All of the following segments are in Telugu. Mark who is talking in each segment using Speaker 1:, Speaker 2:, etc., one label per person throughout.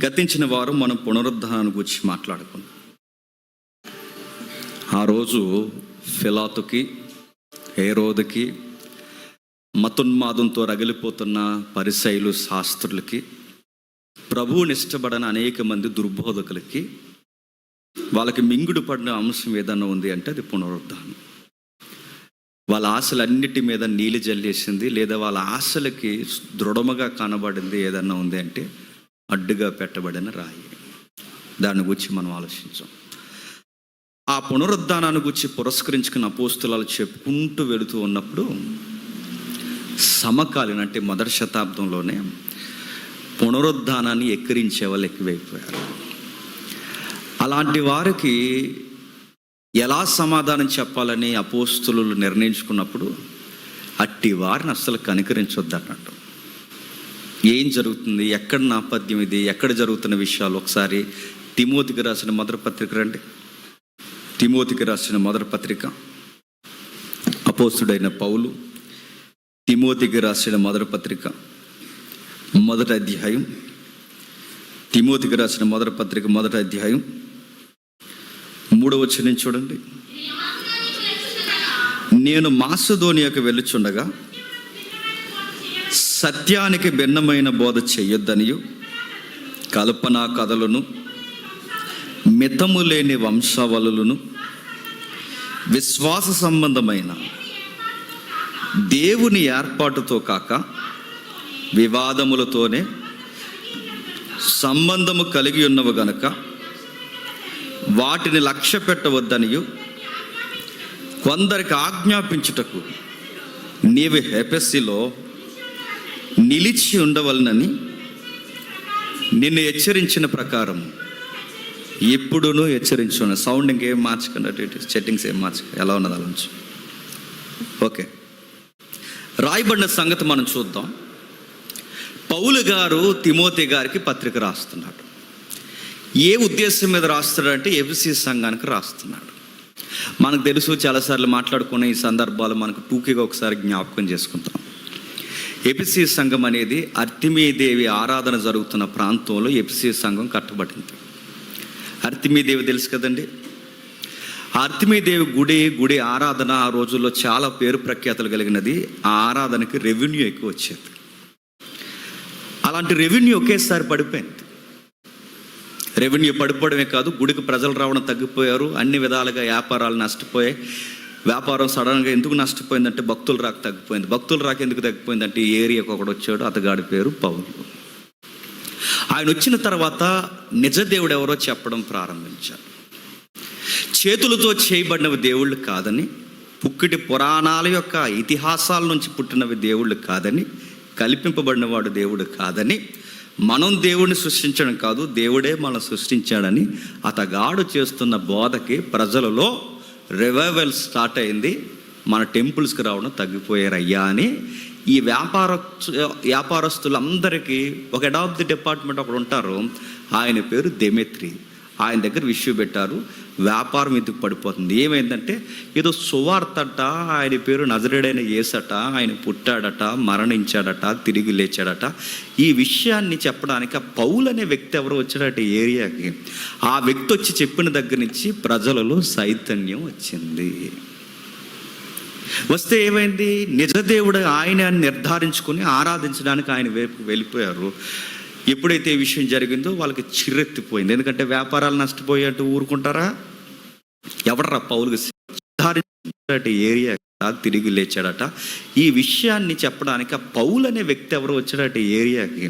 Speaker 1: గతించిన వారం మనం పునరుద్ధానాన్ని గురించి మాట్లాడుకున్నాం. ఆ రోజు ఫిలాతుకి, హేరోదుకి, మతోన్మాదంతో రగిలిపోతున్న పరిసయ్యులు, శాస్త్రులకి, ప్రభువుని ఇష్టపడని అనేక మంది దుర్బోధకులకి వాళ్ళకి మింగుడు పడిన అంశం ఏదన్నా ఉంది అంటే అది పునరుద్ధానం. వాళ్ళ ఆశలన్నిటి మీద నీళ్ళు జల్లేసింది, లేదా వాళ్ళ ఆశలకి దృఢముగా కనబడింది ఏదన్నా ఉంది అంటే అడ్డుగా పెట్టబడిన రాయి. దాని గురించి మనం ఆలోచించాం. ఆ పునరుద్ధానాన్ని గురించి పురస్కరించుకున్న అపోస్తులాలు చెప్పుకుంటూ వెళుతూ ఉన్నప్పుడు సమకాలీన అంటే మొదటి శతాబ్దంలోనే పునరుద్ధానాన్ని ఎక్కిరించే వాళ్ళు ఎక్కువైపోయారు. అలాంటి వారికి ఎలా సమాధానం చెప్పాలని అపోస్తులు నిర్ణయించుకున్నప్పుడు అట్టి వారిని అస్సలు కనికరించొద్దు అన్నట్టు. ఏం జరుగుతుంది, ఎక్కడ నాపథ్యం ఇది, ఎక్కడ జరుగుతున్న విషయాలు ఒకసారి తిమోతికి రాసిన మొదటి పత్రిక రండి. తిమోతికి రాసిన మొదటి పత్రిక, అపోస్తుడైన పౌలు తిమోతికి రాసిన మొదటి పత్రిక మొదటి అధ్యాయం. తిమోతికి రాసిన మొదటి పత్రిక మొదటి అధ్యాయం 3వ వచనం చూడండి. నేను మాసిదోనియాకు వెళ్ళుచుండగా సత్యానికి భిన్నమైన బోధ చెయ్యొద్దనియు, కల్పనా కథలను, మితము లేని వంశావళులను, విశ్వాస సంబంధమైన దేవుని ఏర్పాటుతో కాక వివాదములతోనే సంబంధము కలిగి ఉన్నవి గనుక వాటిని లక్ష్య పెట్టవద్దనియు కొందరికి ఆజ్ఞాపించుటకు నీవు ఎఫెసులో నిలిచి ఉండవలనని నిన్ను హెచ్చరించిన ప్రకారం ఎప్పుడూనూ హెచ్చరించున్నాను. సౌండ్ ఇంకేం మార్చకండి, సెట్టింగ్స్ ఏం మార్చకండి, ఎలా ఉన్నది అలా ఉంచు. ఓకే, రాయబడిన సంగతి మనం చూద్దాం. పౌలు గారు తిమోతి గారికి పత్రిక రాస్తున్నాడు. ఏ ఉద్దేశం మీద రాస్తున్నాడంటే ఎఫెసీ సంఘానికి రాస్తున్నాడు. మనకు తెలుసు, చాలాసార్లు మాట్లాడుకునే ఈ సందర్భాలు మనకు టూకీగా ఒకసారి జ్ఞాపకం చేసుకుంటాం. ఎఫెసీ సంఘం అనేది అర్తిమీదేవి ఆరాధన జరుగుతున్న ప్రాంతంలో ఎఫెసీ సంఘం కట్టబడింది. అర్తిమీదేవి తెలుసు కదండి. అర్తిమీదేవి గుడి ఆరాధన ఆ రోజుల్లో చాలా పేరు ప్రఖ్యాతులు కలిగినది. ఆ ఆరాధనకి రెవెన్యూ ఎక్కువ వచ్చేది. అలాంటి రెవెన్యూ ఒకేసారి పడిపోయింది. రెవెన్యూ పడిపోవడమే కాదు, గుడికి ప్రజలు రావడం తగ్గిపోయారు. అన్ని విధాలుగా వ్యాపారాలు నష్టపోయాయి. వ్యాపారం సడన్గా ఎందుకు నష్టపోయిందంటే భక్తులు రాక తగ్గిపోయింది. భక్తులు రాక ఎందుకు తగ్గిపోయిందంటే ఈ ఏరియాకి ఒకడు వచ్చాడు, అతగాడి పేరు పౌలు. ఆయన వచ్చిన తర్వాత నిజ దేవుడు ఎవరో చెప్పడం ప్రారంభించారు. చేతులతో చేయబడినవి దేవుళ్ళు కాదని, పుక్కిటి పురాణాల యొక్క ఇతిహాసాల నుంచి పుట్టినవి దేవుళ్ళు కాదని, కల్పింపబడినవాడు దేవుడు కాదని, మనం దేవుడిని సృష్టించడం కాదు, దేవుడే మనం సృష్టించాడని అతగాడు చేస్తున్న బోధకి ప్రజలలో రివైవల్ స్టార్ట్ అయింది. మన టెంపుల్స్కి రావడం తగ్గిపోయారు అయ్యా అని ఈ వ్యాపారస్తులందరికీ ఒక హెడ్ ఆఫ్ ది డిపార్ట్మెంట్ ఒకడు ఉంటారు, ఆయన పేరు దెమెత్రి. ఆయన దగ్గర ఇష్యూ పెట్టారు, వ్యాపారం ఎందుకు పడిపోతుంది. ఏమైందంటే ఏదో సువార్తట, ఆయన పేరు నజరేడైన యేసట, ఆయన పుట్టాడట, మరణించాడట, తిరిగి లేచాడట. ఈ విషయాన్ని చెప్పడానికి ఆ పౌలు అనే వ్యక్తి ఎవరో వచ్చాడట ఏరియాకి. ఆ వ్యక్తి వచ్చి చెప్పిన దగ్గర నుంచి ప్రజలలో చైతన్యం వచ్చింది. వస్తే ఏమైంది, నిజదేవుడు ఆయన నిర్ధారించుకొని ఆరాధించడానికి ఆయన వైపు వెళ్ళిపోయారు. ఎప్పుడైతే ఈ విషయం జరిగిందో వాళ్ళకి చిర్రెత్తిపోయింది. ఎందుకంటే వ్యాపారాలు నష్టపోయేట్టు ఊరుకుంటారా? ఎవడరా పౌలుకి ఏరియా తిరిగి లేచాడట. ఈ విషయాన్ని చెప్పడానికి ఆ పౌలు అనే వ్యక్తి ఎవరో వచ్చాడట ఏరియాకి.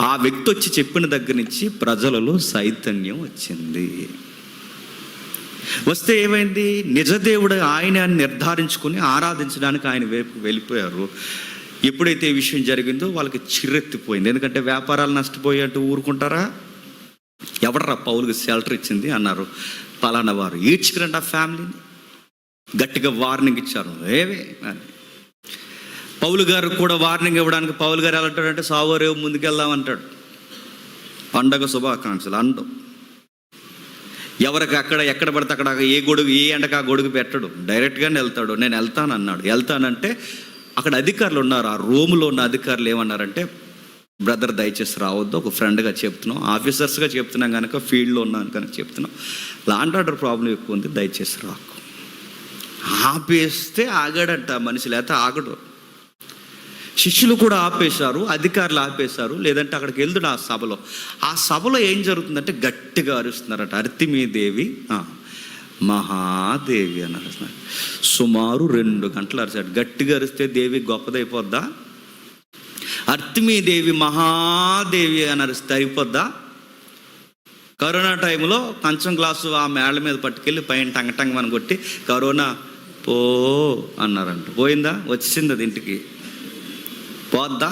Speaker 1: ఆ వ్యక్తి వచ్చి చెప్పిన దగ్గర నుంచి ప్రజలలో చైతన్యం వచ్చింది. వస్తే ఏమైంది, నిజదేవుడు ఆయన నిర్ధారించుకొని ఆరాధించడానికి ఆయన వైపు వెళ్ళిపోయారు. ఎప్పుడైతే ఈ విషయం జరిగిందో వాళ్ళకి చిర్రెత్తిపోయింది. ఎందుకంటే వ్యాపారాలు నష్టపోయేట్టు ఊరుకుంటారా? ఎవడరా పౌలుకి షెల్టర్ ఇచ్చింది అన్నారు. పలానా వారు. ఈడ్చుకురండి ఆ ఫ్యామిలీని. గట్టిగా వార్నింగ్ ఇచ్చారు. ఏవే అని పౌలు గారు కూడా వార్నింగ్ ఇవ్వడానికి పౌలు గారు ఎలా అంటాడంటే, సావరేవు ముందుకెళ్దామంటాడు. పండగ శుభాకాంక్షలు అండం. ఎవరికి ఎక్కడ పడితే అక్కడ ఏ గొడుగు, ఏ ఎండకు ఆ గొడుగు పెట్టడు, డైరెక్ట్గానే వెళ్తాడు. నేను వెళ్తాను అన్నాడు. వెళ్తానంటే అక్కడ అధికారులు ఉన్నారు. ఆ రూమ్లో ఉన్న అధికారులు ఏమన్నారంటే, బ్రదర్ దయచేసి రావద్దు, ఒక ఫ్రెండ్గా చెప్తున్నాం, ఆఫీసర్స్గా చెప్తున్నాం కనుక, ఫీల్డ్లో ఉన్నాను కనుక చెప్తున్నాం, లాండ్ ఆర్డర్ ప్రాబ్లం ఎక్కువ ఉంది, దయచేసి రాకు. ఆపేస్తే ఆగాడంట మనిషి, లేకపోతే ఆగడు. శిష్యులు కూడా ఆపేశారు, అధికారులు ఆపేశారు. లేదంటే అక్కడికి వెళ్తుడు ఆ సభలో ఏం జరుగుతుందంటే గట్టిగా అరుస్తున్నారట, అర్తిమీదేవి మహాదేవి అని అరుస్తున్నారు. సుమారు 2 గంటలు అరిచాడు. గట్టిగా అరిస్తే దేవి గొప్పదైపోద్దా? అర్తిమీదేవి మహాదేవి అని అరిస్తే అయిపోద్దా? కరోనా టైంలో కంచం గ్లాసు ఆ మేళ్ళ మీద పట్టుకెళ్ళి పైన టంగటంగమని కొట్టి కరోనా పో అన్నారంట. పోయిందా? వచ్చింది అది ఇంటికి. పోద్దా?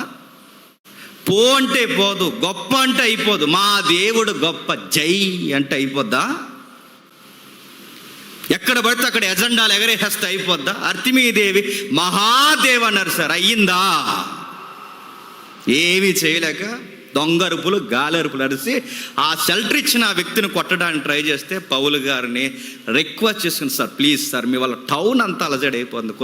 Speaker 1: పో అంటే పోదు, గొప్ప అంటే అయిపోదు. మా దేవుడు గొప్ప, జై అంటే అయిపోద్దా? ఎక్కడ పడితే అక్కడ ఎజెండాలు ఎగరేస్తే అయిపోద్దా? అర్తిమీదేవి మహాదేవ్ అన్నారు సార్, అయ్యిందా? ఏమీ చేయలేక దొంగరుపులు గాలరుపులు అరిసి ఆ షెల్టర్ ఇచ్చిన ఆ వ్యక్తిని కొట్టడానికి ట్రై చేస్తే పౌలు గారిని రిక్వెస్ట్ చేసుకుని, సార్ ప్లీజ్ సార్, మీ వాళ్ళ టౌన్ అంతా అలజడి అయిపోతుంది,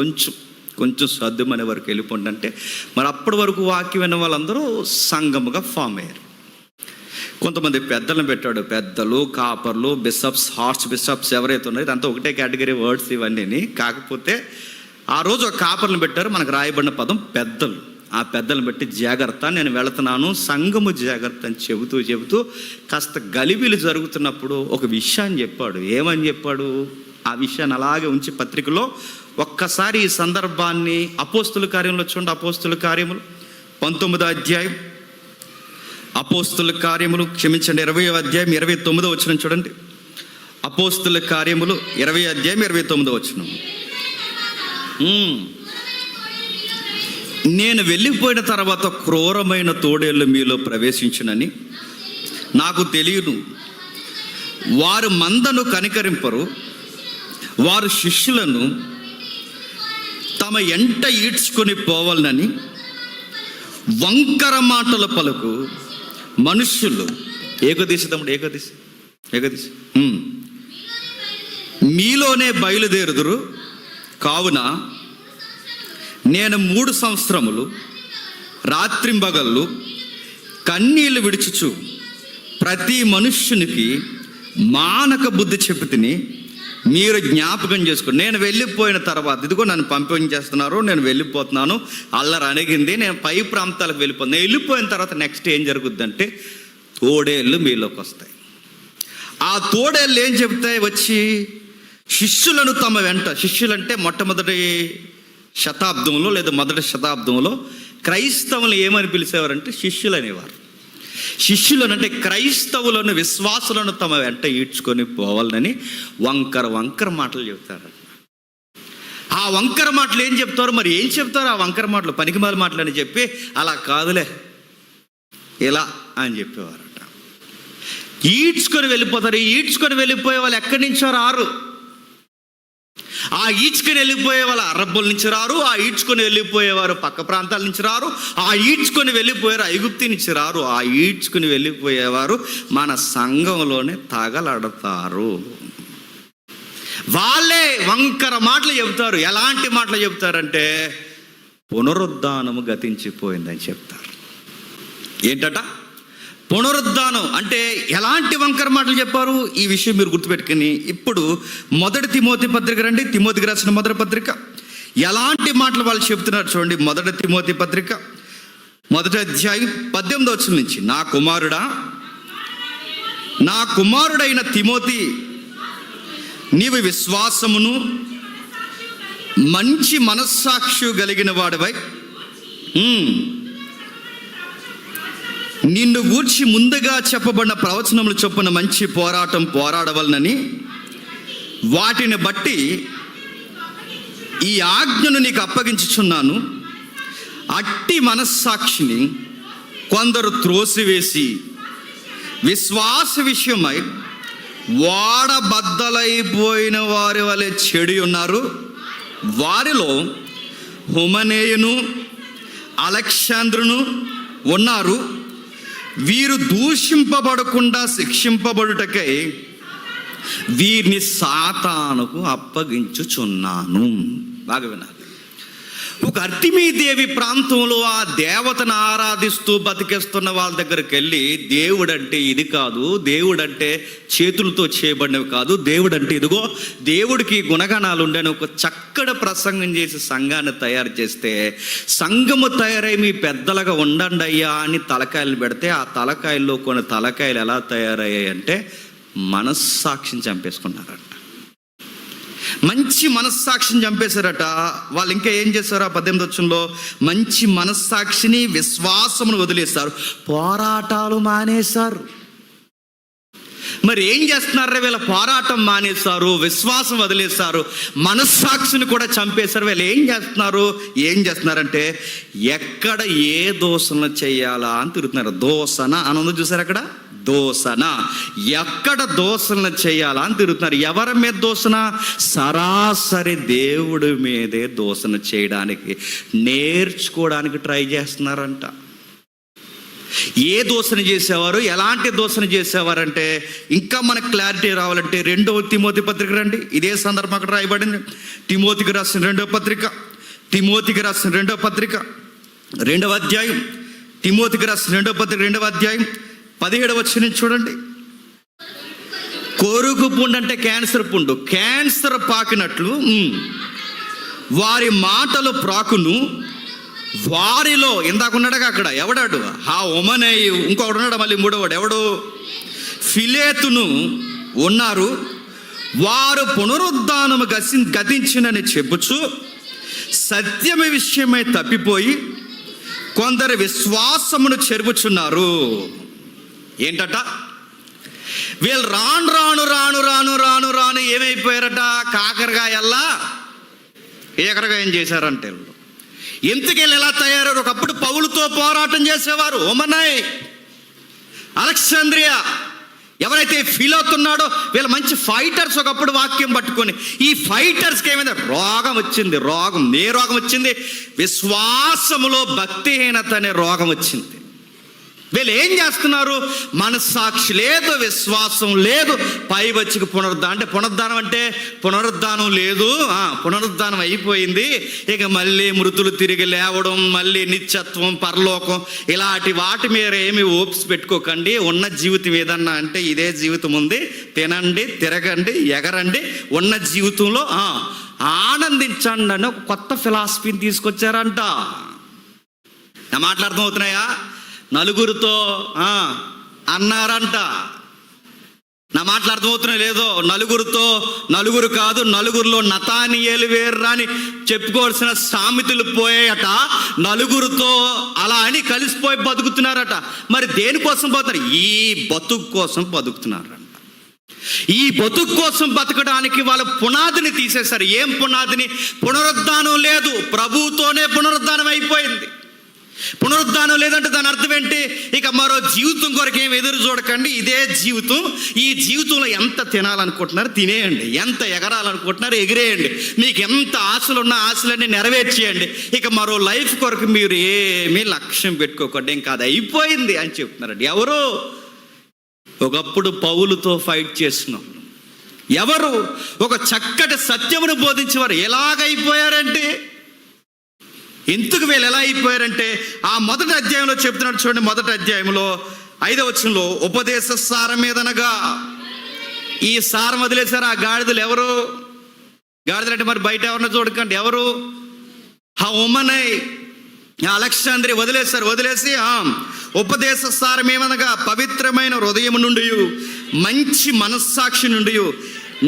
Speaker 1: కొంచెం సర్దుమనే వరకు వెళ్ళిపోండి అంటే, మరి అప్పటి వరకు వాక్యం విన్న వాళ్ళందరూ సంఘముగా ఫామ్ అయ్యారు. కొంతమంది పెద్దలను పెట్టాడు, పెద్దలు, కాపర్లు, బిషప్స్, హార్ట్స్ బిషప్స్ ఎవరైతే ఉన్నారో ఇదంతా ఒకటే కేటగిరీ వర్డ్స్ ఇవన్నీ. కాకపోతే ఆ రోజు ఒక కాపర్లను పెట్టారు, మనకు రాయబడిన పదం పెద్దలు. ఆ పెద్దలను బట్టి జాగ్రత్త, నేను వెళుతున్నాను, సంఘము జాగ్రత్త అని చెబుతూ కాస్త గలిబిలు జరుగుతున్నప్పుడు ఒక విషయాన్ని చెప్పాడు. ఏమని చెప్పాడు? ఆ విషయాన్ని అలాగే ఉంచి పత్రికలో ఒక్కసారి ఈ సందర్భాన్ని అపోస్తుల కార్యంలో చూడండి. అపోస్తుల కార్యములు 19వ అధ్యాయం, అపోస్తుల కార్యములు 20వ అధ్యాయం 29వ వచనం చూడండి. అపోస్తుల కార్యములు 20వ అధ్యాయం 29వ వచనం. నేను వెళ్ళిపోయిన తర్వాత క్రూరమైన తోడేళ్ళు మీలో ప్రవేశించునని నాకు తెలియను. వారు మందను కనికరింపరు, వారు శిష్యులను తమ ఎంట ఈడ్చుకొని పోవాలని వంకర మాటల పలుకు మనుష్యులు. ఏకదిశ మీలోనే బయలుదేరుదురు. కావున నేను 3 సంవత్సరములు రాత్రింబగళ్ళు కన్నీళ్లు విడిచుచు ప్రతి మనుష్యునికి మానక బుద్ధి చెప్పి తిని మీరు జ్ఞాపకం చేసుకోండి. నేను వెళ్ళిపోయిన తర్వాత, ఇదిగో నన్ను పంపించేస్తున్నారు, నేను వెళ్ళిపోతున్నాను, అల్లరి అణిగింది, నేను పై ప్రాంతాలకు వెళ్ళిపోతాను. నేను వెళ్ళిపోయిన తర్వాత నెక్స్ట్ ఏం జరుగుద్దంటే తోడేళ్ళు మీలోకి వస్తాయి. ఆ తోడేళ్ళు ఏం చెప్తాయి? వచ్చి శిష్యులను తమ వెంట, శిష్యులంటే మొట్టమొదటి శతాబ్దంలో లేదా మొదటి శతాబ్దంలో క్రైస్తవులు ఏమని పిలిచేవారంటే శిష్యులు అనేవారు. శిష్యులనంటే క్రైస్తవులను, విశ్వాసులను తమ వెంట ఈడ్చుకొని పోవాలని వంకర మాటలు చెప్తారు. ఆ వంకర మాటలు ఏం చెప్తారు? మరి ఏం చెప్తారు ఆ వంకర మాటలు? పనికిమాల మాటలు అని చెప్పి, అలా కాదులే ఇలా అని చెప్పేవారట. ఈడ్చుకొని వెళ్ళిపోతారు. ఈడ్చుకొని వెళ్ళిపోయే వాళ్ళు ఎక్కడి నుంచో రారు. ఆ ఈడ్చుకొని వెళ్ళిపోయే వాళ్ళ అరబ్బుల నుంచి రారు. ఆ ఈడ్చుకొని వెళ్ళిపోయేవారు పక్క ప్రాంతాల నుంచి రారు. ఆ ఈడ్చుకొని వెళ్ళిపోయారు ఐగుప్తి నుంచి రారు. ఆ ఈడ్చుకొని వెళ్ళిపోయేవారు మన సంఘంలోనే తగలడతారు. వాళ్ళే వంకర మాటలు చెబుతారు. ఎలాంటి మాటలు చెబుతారంటే పునరుద్ధానము గతించిపోయిందని చెప్తారు. ఏంటట? పునరుద్ధానం అంటే ఎలాంటి వంకర మాటలు చెప్పారు? ఈ విషయం మీరు గుర్తుపెట్టుకుని ఇప్పుడు 1 తిమోతి పత్రిక రండి. తిమోతికి రాసిన మొదటి పత్రిక. ఎలాంటి మాటలు వాళ్ళు చెప్తున్నారు చూడండి. 1 తిమోతి పత్రిక 1వ అధ్యాయం 18వ వచనం నుంచి, నా కుమారుడైన తిమోతి, నీవు విశ్వాసమును మంచి మనస్సాక్షి కలిగిన వాడివై నిన్ను గూర్చి ముందుగా చెప్పబడిన ప్రవచనములు చొప్పున మంచి పోరాటం పోరాడవలనని వాటిని బట్టి ఈ ఆజ్ఞను నీకు అప్పగించుచున్నాను. అట్టి మనస్సాక్షిని కొందరు త్రోసివేసి విశ్వాస విషయమై వాడబద్దలైపోయిన వారి వలె చెడి ఉన్నారు. వారిలో హుమనేయును అలెగ్జాంద్రును ఉన్నారు. వీరు దూషింపబడకుండా శిక్షింపబడుటకై వీరిని సాతానుకు అప్పగించుచున్నాను. బాగా వినాలి. ఒక అర్తిమీదేవి ప్రాంతంలో ఆ దేవతను ఆరాధిస్తూ బతికేస్తున్న వాళ్ళ దగ్గరికి వెళ్ళి, దేవుడంటే ఇది కాదు, దేవుడంటే చేతులతో చేయబడినవి కాదు, దేవుడంటే ఇదిగో దేవుడికి గుణగణాలు ఉండని ఒక చక్కటి ప్రసంగం చేసి సంఘాన్ని తయారు చేస్తే, సంఘము తయారై మీ పెద్దలుగా ఉండండి అయ్యా అని తలకాయలు పెడితే, ఆ తలకాయల్లో కొన్ని తలకాయలు ఎలా తయారయ్యాయి అంటే మనస్సాక్షిని చంపేసుకున్నారంట. మంచి మనస్సాక్షిని చంపేశారట. వాళ్ళు ఇంకా ఏం చేశారు? ఆ 18వ వచనంలో మంచి మనస్సాక్షిని విశ్వాసమును వదిలేశారు, పోరాటాలు మానేశారు. మరి ఏం చేస్తున్నారా వీళ్ళ? పోరాటం మానేశారు, విశ్వాసం వదిలేశారు, మనస్సాక్షిని కూడా చంపేశారు. వీళ్ళు ఏం చేస్తున్నారంటే ఎక్కడ ఏ దోషణ చేయాలా అని తిరుగుతున్నారు. దోషణ అని ఉంది చూసారు అక్కడ, దోషణ. ఎక్కడ దోషణ చేయాలా అని తిరుగుతున్నారు. ఎవరి మీద దోషణ? సరాసరి దేవుడి మీదే దోషణ చేయడానికి, నేర్చుకోవడానికి ట్రై చేస్తున్నారంట. ఏ దోషణ చేసేవారు, ఎలాంటి దోషణ చేసేవారంటే ఇంకా మనకు క్లారిటీ రావాలంటే 2వ తిమోతి పత్రిక రండి. ఇదే సందర్భం అక్కడ రాయబడింది. తిమోతికి రాసిన 2వ పత్రిక, 2వ అధ్యాయం, తిమోతికి రాసిన 2వ పత్రిక 2వ అధ్యాయం 17వ వచనం చూడండి. కొరుకు పుండు అంటే క్యాన్సర్ పుండు, క్యాన్సర్ పాకినట్లు వారి మాటలు ప్రాకును, వారిలో ఇందాకున్నాడుగా అక్కడ ఎవడాడు? ఆ ఒమనేయు, ఇంకొకడు ఉన్నాడు మళ్ళీ మూడోవాడు ఎవడు? ఫిలేతును ఉన్నారు. వారు పునరుద్ధానము గతించినని చెప్పుచు సత్యమ విషయమై తప్పిపోయి కొందరు విశ్వాసమును చెరుపుచున్నారు. ఏంటట? వీళ్ళు రాను రాను రాను రాను రాను రాను ఏమైపోయారట? కాకరకాయల్లా ఏకరగా ఏం చేశారంటే, ఎందుకెళ్ళి ఎలా తయారయ్యారు? ఒకప్పుడు పౌలుతో పోరాటం చేసేవారు. ఓమనాయ్, అలెగ్జాంద్రియా, ఎవరైతే ఫీల్ అవుతున్నాడో వీళ్ళ మంచి ఫైటర్స్. ఒకప్పుడు వాక్యం పట్టుకొని ఈ ఫైటర్స్కి ఏమైంది? రోగం వచ్చింది. ఏ రోగం వచ్చింది? విశ్వాసములో భక్తిహీనత అనే రోగం వచ్చింది. వీళ్ళు ఏం చేస్తున్నారు? మనస్సాక్షి లేదు, విశ్వాసం లేదు, పై వచ్చికి పునరుద్ధానం అంటే పునరుద్ధానం లేదు, పునరుద్ధానం అయిపోయింది, ఇక మళ్ళీ మృతులు తిరిగి లేవడం, మళ్ళీ నిత్యత్వం, పరలోకం, ఇలాంటి వాటి మీద ఏమి ఓప్స్ పెట్టుకోకండి. ఉన్న జీవితం ఏదన్నా అంటే ఇదే జీవితం ఉంది, తినండి, తిరగండి, ఎగరండి, ఉన్న జీవితంలో ఆనందించండి అని ఒక కొత్త ఫిలాసఫీని తీసుకొచ్చారంట. నా మాటలు అర్థమవుతున్నాయా? నలుగురితో అన్నారంట. నా మాటలు అర్థమవుతున్నాయి లేదో? నలుగురు కాదు, నలుగురిలో నతానియేలు వేర్రా అని చెప్పుకోవాల్సిన సామెతలు పోయాయట. నలుగురితో అలా అని కలిసిపోయి బతుకుతున్నారట. మరి దేనికోసం బతుకుతారు? ఈ బతుకు కోసం బతుకుతున్నారంట. ఈ బతుకు కోసం బతకడానికి వాళ్ళ పునాదిని తీసేశారు. ఏం పునాదిని? పునరుద్ధానం లేదు, ప్రభువుతోనే పునరుద్ధానం అయిపోయింది. పునరుద్ధానం లేదంటే దాని అర్థం ఏంటి? ఇక మరో జీవితం కొరకు ఏం ఎదురు చూడకండి, ఇదే జీవితం. ఈ జీవితంలో ఎంత తినాలనుకుంటున్నారు తినేయండి, ఎంత ఎగరాలనుకుంటున్నారు ఎగిరేయండి, మీకు ఎంత ఆశలు ఉన్నా ఆశలన్నీ నెరవేర్చేయండి. ఇక మరో లైఫ్ కొరకు మీరు ఏమీ లక్ష్యం పెట్టుకోకండి, ఇంకా అది అయిపోయింది అని చెప్తున్నారండి. ఎవరు? ఒకప్పుడు పౌలుతో ఫైట్ చేస్తున్నాం. ఎవరు? ఒక చక్కటి సత్యమును బోధించేవారు. ఎలాగైపోయారంటే, ఎందుకు వీళ్ళు ఎలా అయిపోయారంటే ఆ మొదటి అధ్యాయంలో చెప్తున్నాడు చూడండి. మొదటి అధ్యాయంలో 5వ వచనంలో ఉపదేశ సారం మీదనగా, ఈ సారం వదిలేశారు. ఆ గాడిదలు ఎవరు? గాడిదలు అంటే మరి బయట ఎవరన్నా చూడకండి. ఎవరు? ఆ ఉమనై, అలెగ్జాంద్రియా వదిలేసి ఉపదేశ సారం ఏమనగా పవిత్రమైన హృదయం నుండి, మంచి మనస్సాక్షి నుండి,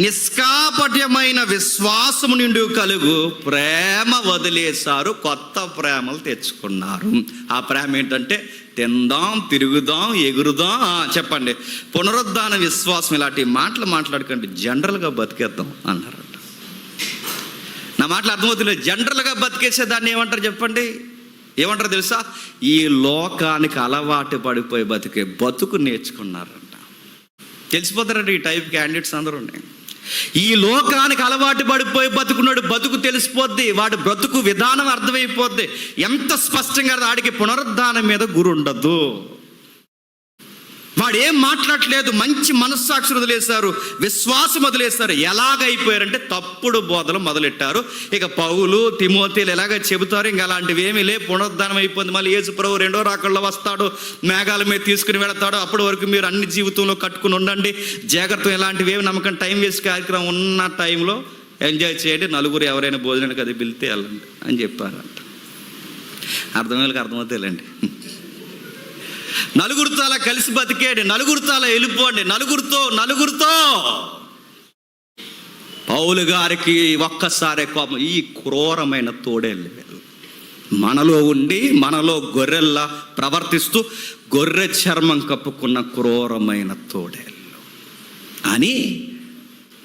Speaker 1: నిష్కాపట్యమైన విశ్వాసము నుండి కలుగు ప్రేమ వదిలేశారు, కొత్త ప్రేమలు తెచ్చుకున్నారు. ఆ ప్రేమ ఏంటంటే తిందాం, తిరుగుదాం, ఎగురుదాం, చెప్పండి, పునరుద్ధాన విశ్వాసం, ఇలాంటి మాటలు మాట్లాడకండి, జనరల్గా బతికేద్దాం అన్నారంట. నా మాటలు అర్థమవుతున్నాయి? జనరల్గా బతికేసేదాన్ని ఏమంటారు చెప్పండి? ఏమంటారు తెలుసా? ఈ లోకానికి అలవాటు పడిపోయి బతికే బతుకు నేర్చుకున్నారంట. తెలిసిపోతారంట ఈ టైప్ క్యాండిడేట్స్ అందరూ. ఈ లోకానికి అలవాటు పడిపోయి బతుకున్నాడు, బతుకు తెలిసిపోద్ది, వాడి బ్రతుకు విధానం అర్థమైపోద్ది. ఎంత స్పష్టంగా ఆడికి పునరుద్ధానం మీద గురి ఉండదు. వాడు ఏం మాట్లాడలేదు, మంచి మనస్సాక్షి వదిలేశారు, విశ్వాసం వదిలేశారు. ఎలాగైపోయారంటే తప్పుడు బోధలు మొదలెట్టారు. ఇక పౌలు తిమోతిలు ఎలాగ చెబుతారు, ఇంకా అలాంటివి ఏమీ లే, పునరుద్ధానం అయిపోయింది, మళ్ళీ యేసు ప్రభువు రెండో రాకడలో వస్తాడు, మేఘాల మీద తీసుకుని వెళతాడు, అప్పటి వరకు మీరు అన్ని జీవితంలో కట్టుకుని ఉండండి, జాగ్రత్త, ఇలాంటివి ఏమి నమ్మకం, టైం వేస్ట్ కార్యక్రమం ఉన్న టైంలో ఎంజాయ్ చేయండి, నలుగురు ఎవరైనా భోజనానికి అది పిలితే వెళ్ళండి అని చెప్పారంట. అర్థమయ్యేకి అర్థమవుతాయిలేండి. నలుగురితో అలా కలిసి బతికేయండి, నలుగురితో అలా వెళ్ళిపోండి, నలుగురితో. పౌలు గారికి ఒక్కసారి కోపం, ఈ క్రూరమైన తోడేళ్ళు మనలో ఉండి మనలో గొర్రెల్లా ప్రవర్తిస్తూ గొర్రె చర్మం కప్పుకున్న క్రూరమైన తోడేళ్ళు అని.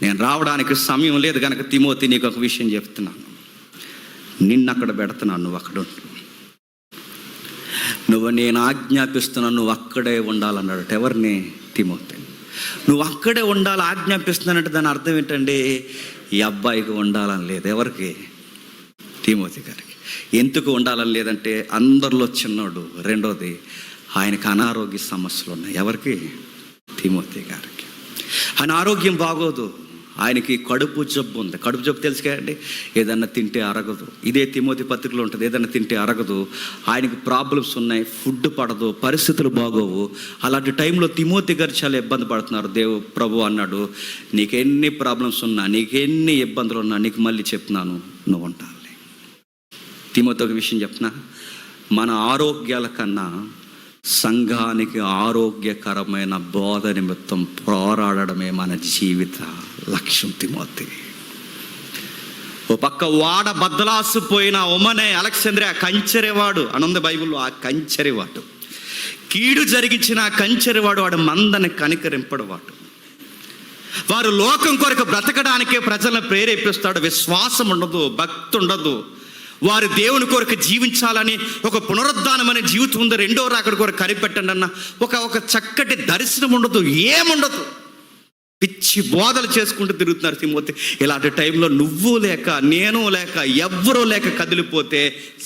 Speaker 1: నేను రావడానికి సమయం లేదు కనుక తిమోతి నీకు ఒక విషయం చెప్తున్నాను, నిన్ను అక్కడ పెడుతున్నాను, నువ్వు అక్కడ ఉండు, నువ్వు నేను ఆజ్ఞాపిస్తున్నాను, నువ్వు అక్కడే ఉండాలన్నాడు. ఎవరిని? తిమోతి. నువ్వు అక్కడే ఉండాలి ఆజ్ఞాపిస్తున్నానంటే దాని అర్థం ఏంటండి? ఈ అబ్బాయికి ఉండాలని లేదు. ఎవరికి? తిమోతి గారికి. ఎందుకు ఉండాలని లేదంటే అందరిలో చిన్నోడు, రెండోది ఆయనకు అనారోగ్య సమస్యలు ఉన్నాయి. ఎవరికి? తిమోతి గారికి. ఆయన ఆరోగ్యం బాగోదు, ఆయనకి కడుపు జబ్బు ఉంది. కడుపు జబ్బు తెలుసు కదండి, ఏదన్నా తింటే అరగదు. ఇదే తిమోతి పత్రికలో ఉంటుంది, ఏదన్నా తింటే అరగదు. ఆయనకి ప్రాబ్లమ్స్ ఉన్నాయి, ఫుడ్ పడదు, పరిస్థితులు బాగోవు. అలాంటి టైంలో తిమోతి గారు చాలా ఇబ్బంది పడుతున్నారు. ప్రభు అన్నాడు, నీకు ఎన్ని ప్రాబ్లమ్స్ ఉన్నా, నీకు ఎన్ని ఇబ్బందులు ఉన్నా, నీకు మళ్ళీ చెప్తున్నాను, నువ్వు ఉండాలి. తిమోతి ఒక విషయం చెప్తున్నా, మన ఆరోగ్యాల కన్నా సంఘానికి ఆరోగ్యకరమైన బోధ నిమిత్తం పోరాడడమే మన జీవిత లక్ష్యం. తిమోతి ఓ పక్క వాడ బద్దలాసిపోయిన ఉమనే అలెగ్జాంద్రియా కంచెరివాడు అనుంది బైబిల్లో. ఆ కంచెరివాడు, కీడు జరిగించిన కంచెరివాడు, వాడు మందని కనికరింపడు వాడు. వారు లోకం కొరకు బ్రతకడానికే ప్రజలను ప్రేరేపిస్తాడు. విశ్వాసం ఉండదు, భక్తి ఉండదు. వారు దేవుని కొరకు జీవించాలని, ఒక పునరుద్ధానం అనే జీవితం ఉంది, రెండో రాకడ కొరకు కనిపెట్టండి అన్న ఒక చక్కటి దర్శనం ఉండదు, ఏముండదు. పిచ్చి బోధలు చేసుకుంటూ తిరుగుతున్నారు తిమోతి. ఇలాంటి టైంలో నువ్వు లేక, నేను లేక, ఎవ్వరూ లేక కదిలిపోతే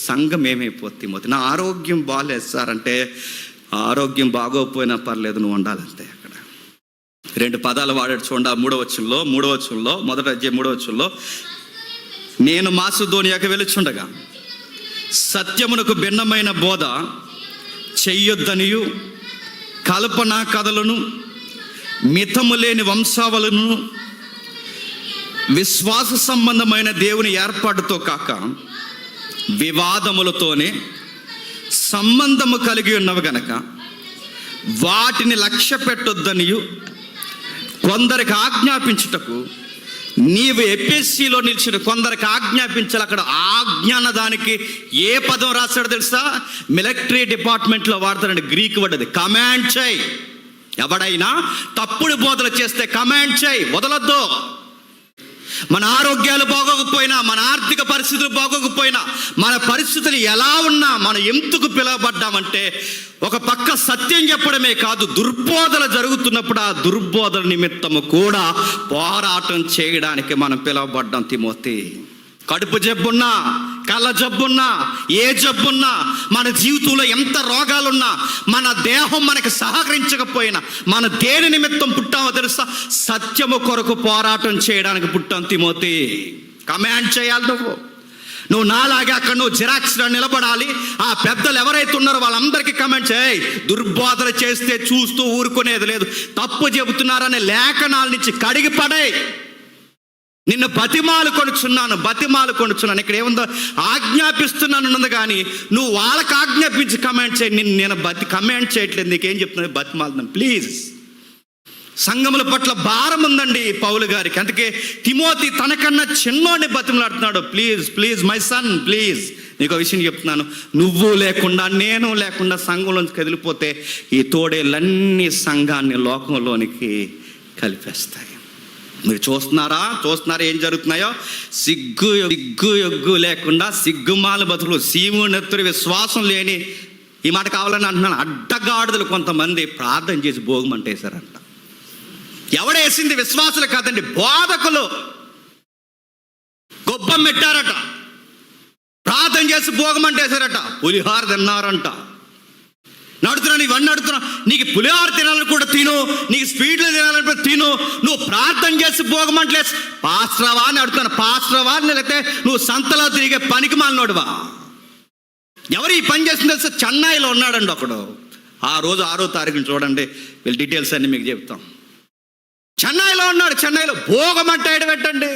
Speaker 1: సంఘం ఏమైపోతుంది? తిమోతి, నా ఆరోగ్యం బాగాలేదు సార్ అంటే, ఆరోగ్యం బాగోకపోయినా పర్లేదు, నువ్వు ఉండాలంతే. అక్కడ 2 పదాలు వాడాడు చూడండి. 3వ వచనంలో, మొదటి అధ్యాయం 3వ వచనంలో, నేను మాసిదోనియాకు వెలుచుండగా సత్యమునకు భిన్నమైన బోధ చెయ్యొద్దనియు, కల్పనా కథలను, మితము లేని వంశావళులను, విశ్వాస సంబంధమైన దేవుని ఏర్పాటుతో కాక వివాదములతోనే సంబంధము కలిగి ఉన్నవి గనక వాటిని లక్ష్య పెట్టొద్దనియు కొందరికి ఆజ్ఞాపించుటకు నీవు ఎఫెసీలో నిలిచిన కొందరికి ఆజ్ఞాపించాలి. అక్కడ ఆజ్ఞ అన్న దానికి ఏ పదం రాశాడో తెలుసా? మిలిటరీ డిపార్ట్మెంట్లో వాడతారండి, గ్రీక్ వర్డ్ అది. కమాండ్ చేయి. ఎవడైనా తప్పుడు బోధలు చేస్తే కమాండ్ చేయి, వదలొద్దు. మన ఆరోగ్యాలు బాగోకపోయినా, మన ఆర్థిక పరిస్థితులు బాగోకపోయినా, మన పరిస్థితులు ఎలా ఉన్నా, మనం ఎందుకు పిలువబడ్డామంటే ఒక పక్క సత్యం చెప్పడమే కాదు, దుర్బోధలు జరుగుతున్నప్పుడు ఆ దుర్బోధల నిమిత్తము కూడా పోరాటం చేయడానికి మనం పిలువబడ్డాం. తిమోతి, కడుపు జబ్బున్నా, కళ్ళ జబ్బున్నా, ఏ జబ్బున్నా, మన జీవితంలో ఎంత రోగాలున్నా, మన దేహం మనకు సహకరించకపోయినా, మన దేని నిమిత్తం పుట్టామో తెలుసా? సత్యము కొరకు పోరాటం చేయడానికి పుట్టాం. తిమోతి, కమాండ్ చేయాలి. నువ్వు నాలాగే అక్కడ నువ్వు జిరాక్స్లో నిలబడాలి. ఆ పెద్దలు ఎవరైతే ఉన్నారో వాళ్ళందరికీ కమెంట్ చేయి. దుర్బోధన చేస్తే చూస్తూ ఊరుకునేది లేదు. తప్పు చెబుతున్నారనే లేఖనాల నుంచి కడిగి పడే. నిన్ను బతిమాలు కొనుచున్నాను. ఇక్కడ ఏముందో? ఆజ్ఞాపిస్తున్నాను ఉన్నది, కానీ నువ్వు వాళ్ళకి ఆజ్ఞాపించి కమెంట్ చేయి. నేను కమెంట్ చేయట్లేదు, నీకేం చెప్తున్నాను? బతిమాలుతున్నాను. ప్లీజ్, సంఘముల పట్ల భారం ఉందండి పౌలు గారికి. అందుకే తిమోతి తనకన్నా చిన్నోడిని బతిమలాడుతున్నాడు. ప్లీజ్ మై సన్, ప్లీజ్, నీకు ఒక విషయం చెప్తున్నాను. నువ్వు లేకుండా, నేను లేకుండా సంఘంలోంచి కదిలిపోతే ఈ తోడేళ్ళన్నీ సంఘాన్ని లోకంలోనికి కలిపేస్తాయి. మీరు చూస్తున్నారా ఏం జరుగుతున్నాయో? సిగ్గు ఎగ్గు లేకుండా సిగ్గుమాల బతుకులు, సీమునెత్తురు విశ్వాసం లేని, ఈ మాట కావాలని అంటున్నాను, అడ్డగాడుదలు కొంతమంది ప్రార్థన చేసి భోగమంటేశారంట. ఎవడేసింది? విశ్వాసులు కాదండి, బోధకులు గొప్పం పెట్టారట, ప్రార్థన చేసి భోగమంటేశారట, పులిహార తిన్నారంట. నడుతున్నాను, ఇవన్నీ నడుతున్నావు. నీకు పులిహోర తినాలని కూడా తిను, నీకు స్వీట్లు తినాలని కూడా తిను. నువ్వు ప్రార్థన చేసి భోగమంటలే పాస్ట్రవా అని అడుగుతాను. పాస్ట్రవా అని లేకపోతే నువ్వు సంతలో తిరిగే పనికి మాలినోడువా? ఎవరు ఈ పని చేస్తుంది తెలుసా? చెన్నైలో ఉన్నాడండి ఒకడు. ఆ రోజు 6వ తారీఖున చూడండి, వీళ్ళ డీటెయిల్స్ అన్నీ మీకు చెప్తాం. చెన్నైలో ఉన్నాడు. చెన్నైలో భోగమంటే పెట్టండి.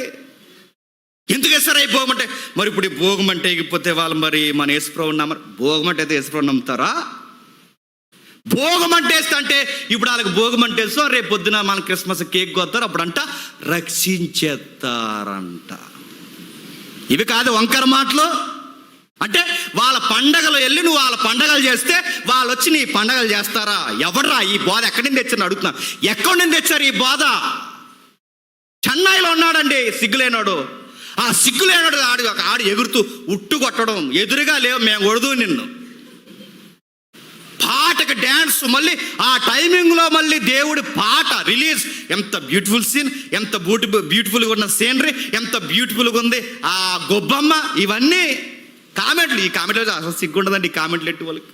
Speaker 1: ఎందుకు వేస్తారా ఈ భోగమంటే? మరి ఇప్పుడు ఈ భోగమంటే ఎగిపోతే వాళ్ళు మరి మన యేసుప్రభువు నమ్మరు. భోగమంటే అయితే యేసుప్రభువు నమ్ముతారా? భోగమంటే వేస్తా అంటే ఇప్పుడు వాళ్ళకి భోగమంటే వేస్తాం, రేపు పొద్దున మన క్రిస్మస్ కేక్ కొత్తారు, అప్పుడంట రక్షించేస్తారంట. ఇవి కాదు వంకర మాటలు. అంటే వాళ్ళ పండగలు వెళ్ళి నువ్వు వాళ్ళ పండగలు చేస్తే వాళ్ళు వచ్చి నీ పండగలు చేస్తారా? ఎవడ్రా ఈ బోధ ఎక్కడి నుంచి తెచ్చారు అడుగుతున్నా. ఎక్కడి నుంచి తెచ్చారు ఈ బోధ? చెన్నైలో ఉన్నాడండి సిగ్గులేనాడు. ఆ సిగ్గులేనాడు ఆడు ఎగురుతూ ఉట్టు కొట్టడం, ఎదురుగా లేవు మేము కొడదు నిన్ను, పాటకి డ్యాన్స్, మళ్ళీ ఆ టైమింగ్లో మళ్ళీ దేవుడి పాట రిలీజ్. ఎంత బ్యూటిఫుల్ సీన్, ఎంత బ్యూటిఫుల్గా ఉన్న సీనరీ, ఎంత బ్యూటిఫుల్గా ఉంది ఆ గొబ్బమ్మ. ఇవన్నీ కామెంట్లు. ఈ కామెంట్లు అసలు సిగ్గుండదండి ఈ కామెంట్లు ఎట్టి వాళ్ళకి.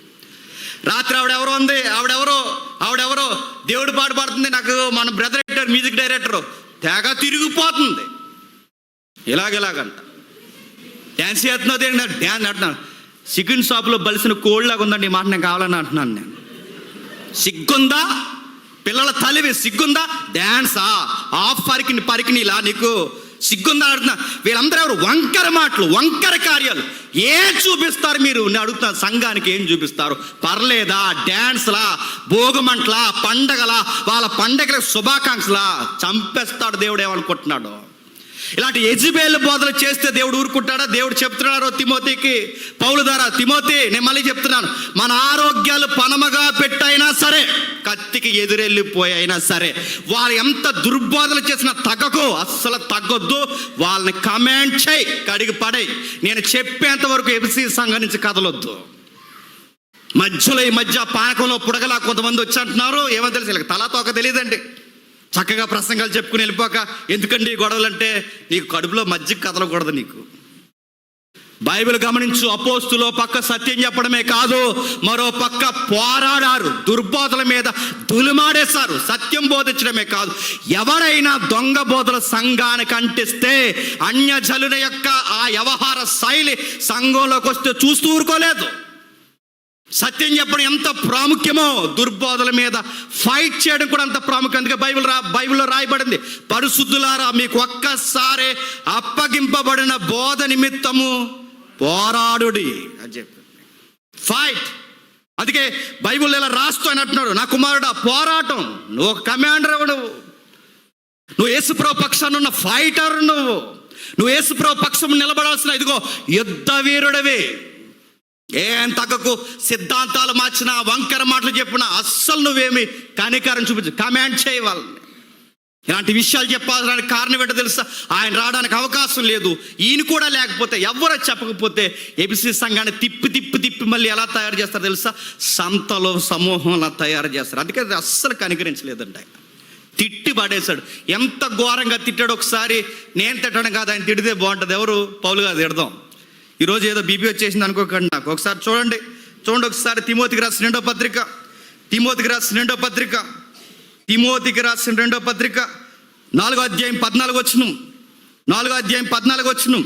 Speaker 1: రాత్రి ఆవిడెవరో దేవుడి పాట పాడుతుంది. నాకు మన బ్రదర్ ఎడిటర్, మ్యూజిక్ డైరెక్టర్ తెగ తిరిగిపోతుంది. ఇలాగంట డ్యాన్స్ చేస్తున్నావు. డ్యాన్స్ అంటున్నాను. చికెన్ షాప్లో బలిసిన కోళ్ళలాగా ఉందండి ఈ మాట. నేను కావాలని అంటున్నాను. నేను సిగ్గుందా? పిల్లల తల్లివి సిగ్గుందా? డ్యాన్సా? ఆఫ్ పరికిని ఇలా నీకు సిగ్గుందా అంటున్నా. వీళ్ళందరూ ఎవరు? వంకర మాటలు, వంకర కార్యాలు. ఏం చూపిస్తారు మీరు? నేను అడుగుతున్నాను, సంఘానికి ఏం చూపిస్తారు? పర్లేదా? డ్యాన్స్లా, భోగమంటలా, పండగలా, వాళ్ళ పండగల శుభాకాంక్షలా? చంపేస్తాడు దేవుడు. ఏమనుకుంటున్నాడు? ఇలాంటి యెజబెలు బోధలు చేస్తే దేవుడు ఊరుకుంటాడా? దేవుడు చెప్తున్నాడు తిమోతికి, పౌలు ద్వారా, తిమోతి నేను మళ్ళీ చెప్తున్నాను, మన ఆరోగ్యాలు పనమగా పెట్టైనా సరే, కత్తికి ఎదురెళ్ళిపోయినా సరే, వాళ్ళు ఎంత దుర్బోధలు చేసినా తగ్గకు, అస్సలు తగ్గొద్దు. వాళ్ళని కమెంట్ చేయి, కడిగి పడేయి. నేను చెప్పేంత వరకు ఎఫ్సీ సంఘం నుంచి కదలొద్దు. మధ్యలో ఈ మధ్య పానకంలో పుడగలా కొంతమంది వచ్చి అంటున్నారు. ఏమో తెలుసు, వీళ్ళకి తలా తోక తెలియదండి. చక్కగా ప్రసంగాలు చెప్పుకుని వెళ్ళిపోక ఎందుకండి గొడవలు అంటే, నీకు కడుపులో మజ్జిగ కదలకూడదు. నీకు బైబిల్ గమనించు. అపోస్తులో పక్క సత్యం చెప్పడమే కాదు, మరో పక్క పోరాడారు, దుర్బోధల మీద దులుమాడేశారు. సత్యం బోధించడమే కాదు, ఎవరైనా దొంగ బోధల సంఘానికి అంటిస్తే అన్యజనుల యొక్క ఆ వ్యవహార శైలి సంఘంలోకి వస్తే చూస్తూ ఊరుకోలేదు. సత్యం చెప్పడం ఎంత ప్రాముఖ్యమో దుర్బోధల మీద ఫైట్ చేయడం కూడా అంత ప్రాముఖ్యం. అందుకే బైబిల్లో రాయబడింది, పరిశుద్ధులారా మీకు ఒక్కసారి అప్పగింపబడిన బోధ నిమిత్తము పోరాడుడి అని చెప్పి. ఫైట్. అందుకే బైబిల్ ఇలా రాస్తూ అని అంటున్నాడు, నా కుమారుడా పోరాటం. నువ్వు ఒక కమాండర్, నువ్వు యేసుప్రభు పక్షాన ఉన్న ఫైటర్, నువ్వు యేసుప్రభు పక్షం నిలబడాల్సిన ఇదిగో యుద్ధ వీరుడవే. ఏం తగ్గకు. సిద్ధాంతాలు మార్చిన, వంకర మాటలు చెప్పిన అస్సలు నువ్వేమి కనికరం చూపించు. కమాండ్ చేయి వాళ్ళని. ఇలాంటి విషయాలు చెప్పాల్సిన కారణం ఏంటో తెలుసా? ఆయన రావడానికి అవకాశం లేదు. ఈయన కూడా లేకపోతే, ఎవరో చెప్పకపోతే ఎబిసి సంఘాన్ని తిప్పి మళ్ళీ ఎలా తయారు చేస్తారు తెలుసా? సంతలో సమూహంలా తయారు చేస్తారు. అందుకే అది అస్సలు కనికరించలేదండి. ఆయన తిట్టి పడేశాడు. ఎంత ఘోరంగా తిట్టాడు. ఒకసారి నేను తిట్టడం కాదు, ఆయన తిడితే బాగుంటుంది. ఎవరు? పౌలు గారు తిడదాం. ఈరోజు ఏదో బీపీ వచ్చేసింది అనుకోకండి నాకు. ఒకసారి చూడండి ఒకసారి తిమోతికి రాసిన రెండో పత్రిక 4వ అధ్యాయం 14 వచనం.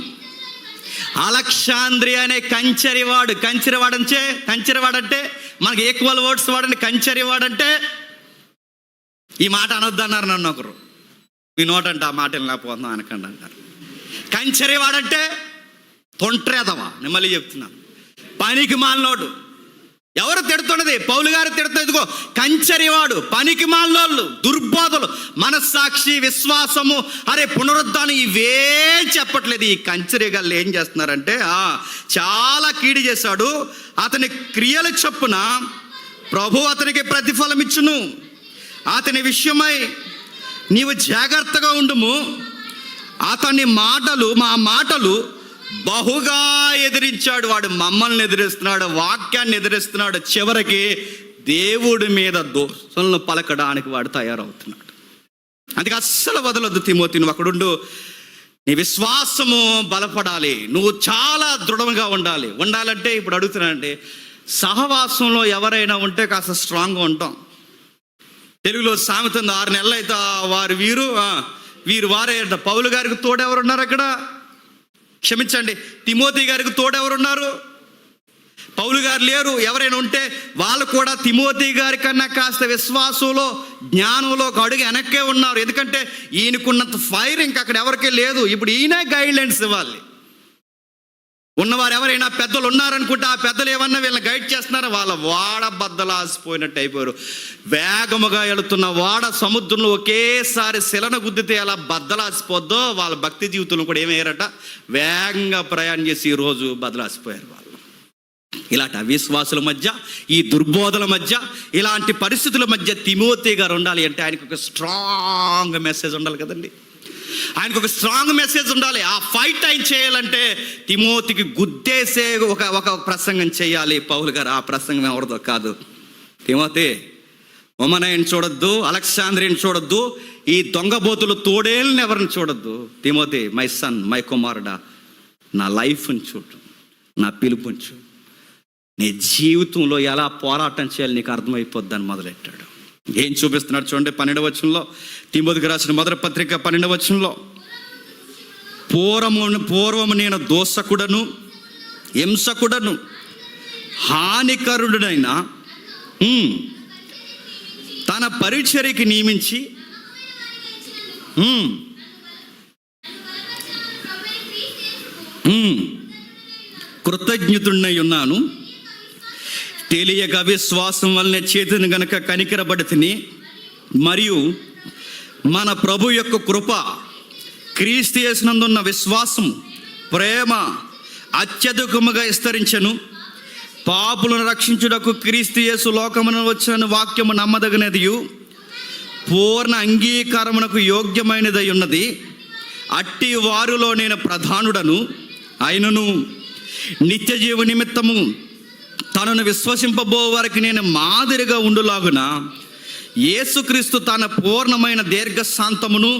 Speaker 1: అలెగ్జాంద్రియా అనే కంచెరవాడంటే మనకి ఈక్వల్ వర్డ్స్ వాడండి. కంచెరవాడంటే ఈ మాట అనొద్దు అన్నారు నన్ను ఒకరు. మీ నోటంటే ఆ మాట వెళ్ళకపోతున్నాం అనకండి అంటారు. కంచెరవాడంటే తొంట్రేదవా. నేను మళ్ళీ చెప్తున్నాను, పనికి మాలినోడు. ఎవరు తిడుతున్నది? పౌలు గారు తిడుతున్నది. ఇదిగో కంచెరివాడు, పనికి మాలినోళ్ళు, దుర్బోధలు, మనస్సాక్షి, విశ్వాసము, అరే పునరుద్ధానం ఇవేం చెప్పట్లేదు. ఈ కంచెరిగాళ్ళు ఏం చేస్తున్నారంటే చాలా కీడు చేశాడు. అతని క్రియల చొప్పున ప్రభు అతనికి ప్రతిఫలం ఇచ్చును. అతని విషయమై నీవు జాగ్రత్తగా ఉండుము. అతని మా మాటలు బహుగా ఎదిరించాడు. వాడు మమ్మల్ని ఎదిరిస్తున్నాడు, వాక్యాన్ని ఎదిరిస్తున్నాడు. చివరికి దేవుడి మీద దోషులను పలకడానికి వాడు తయారవుతున్నాడు. అందుకే అస్సలు వదలొద్దు తిమోతి. నువ్వు అక్కడుండు. నీ విశ్వాసము బలపడాలి. నువ్వు చాలా దృఢంగా ఉండాలంటే ఇప్పుడు అడుగుతున్నానంటే సహవాసంలో ఎవరైనా ఉంటే కాస్త స్ట్రాంగ్గా ఉంటాం. తెలుగులో సామెత ఉంది, 6 నెలలు అయితే వారు వీరు వారే. పౌలు గారికి తోడెవరున్నారు అక్కడ? క్షమించండి, తిమోతి గారికి తోడెవరున్నారు? పౌలు గారు లేరు. ఎవరైనా ఉంటే వాళ్ళు కూడా తిమోతి గారి కన్నా కాస్త విశ్వాసంలో, జ్ఞానంలో ఒక అడుగు వెనక్కే ఉన్నారు. ఎందుకంటే ఈయనకున్నంత ఫైర్ ఇంక అక్కడ ఎవరికీ లేదు. ఇప్పుడు ఈయన గైడ్లైన్స్ ఇవ్వాలి. ఉన్నవారు ఎవరైనా పెద్దలు ఉన్నారనుకుంటే ఆ పెద్దలు ఏమన్నా వీళ్ళని గైడ్ చేస్తున్నారో వాళ్ళ వాడ బద్దలాసిపోయినట్టు అయిపోయారు. వేగముగా వెళుతున్న వాడ సముద్రంలో ఒకేసారి శిలను గుద్దితే ఎలా బద్దలాసిపోద్దో వాళ్ళ భక్తి జీవితంలో కూడా ఏమయ్యారట, వేగంగా ప్రయాణం చేసి ఈరోజు బద్దలాసిపోయారు వాళ్ళు. ఇలాంటి అవిశ్వాసుల మధ్య, ఈ దుర్బోధల మధ్య, ఇలాంటి పరిస్థితుల మధ్య తిమోతి గారు ఉండాలి అంటే ఆయనకు ఒక స్ట్రాంగ్ మెసేజ్ ఉండాలి కదండి. ఆయనకు ఒక స్ట్రాంగ్ మెసేజ్ ఉండాలి. ఆ ఫైట్ ఆయన చేయాలంటే తిమోతికి గుద్దేసే ఒక ప్రసంగం చేయాలి పౌలు గారు. ఆ ప్రసంగం ఎవరిదో కాదు. తిమోతి, ఉమనయని చూడొద్దు, అలెగ్జాంద్రియని చూడొద్దు, ఈ దొంగబోతులు తోడేళ్ళని ఎవరిని చూడొద్దు. తిమోతి, మై సన్, మై కుమారుడా, నా లైఫ్ని చూడు, నా పిలుపుని చూడు, నీ జీవితంలో ఎలా పోరాటం చేయాలి నీకు అర్థమైపోద్దని మొదలెట్టాడు. ఏం చూపిస్తున్నాడు చూడండి 12వ వచనంలో, తిమోతికి రాసిన మొదటి పత్రిక 12వ వచనంలో, పూర్వము నేను దోషకుడను, హింసకుడను, హానికరుడైన తన పరిచర్యకి నియమించి కృతజ్ఞతుడినై ఉన్నాను. తెలియక విశ్వాసం వల్లనే చేతిని గనక కనికరబడితిని, మరియు మన ప్రభు యొక్క కృప, క్రీస్తు యేసునందున్న విశ్వాసం, ప్రేమ అత్యధికముగా విస్తరించెను. పాపులను రక్షించుటకు క్రీస్తు యేసు లోకమున వచ్చిన వాక్యము నమ్మదగినదియు పూర్ణ అంగీకారమునకు యోగ్యమైనదై ఉన్నది. అట్టి వారిలో నేను ప్రధానుడను. అయినను నిత్య జీవ నిమిత్తము తనను విశ్వసింపబో వారికి నేను మాదిరిగా ఉండులాగున యేసుక్రీస్తు తన పూర్ణమైన దీర్ఘశాంతమును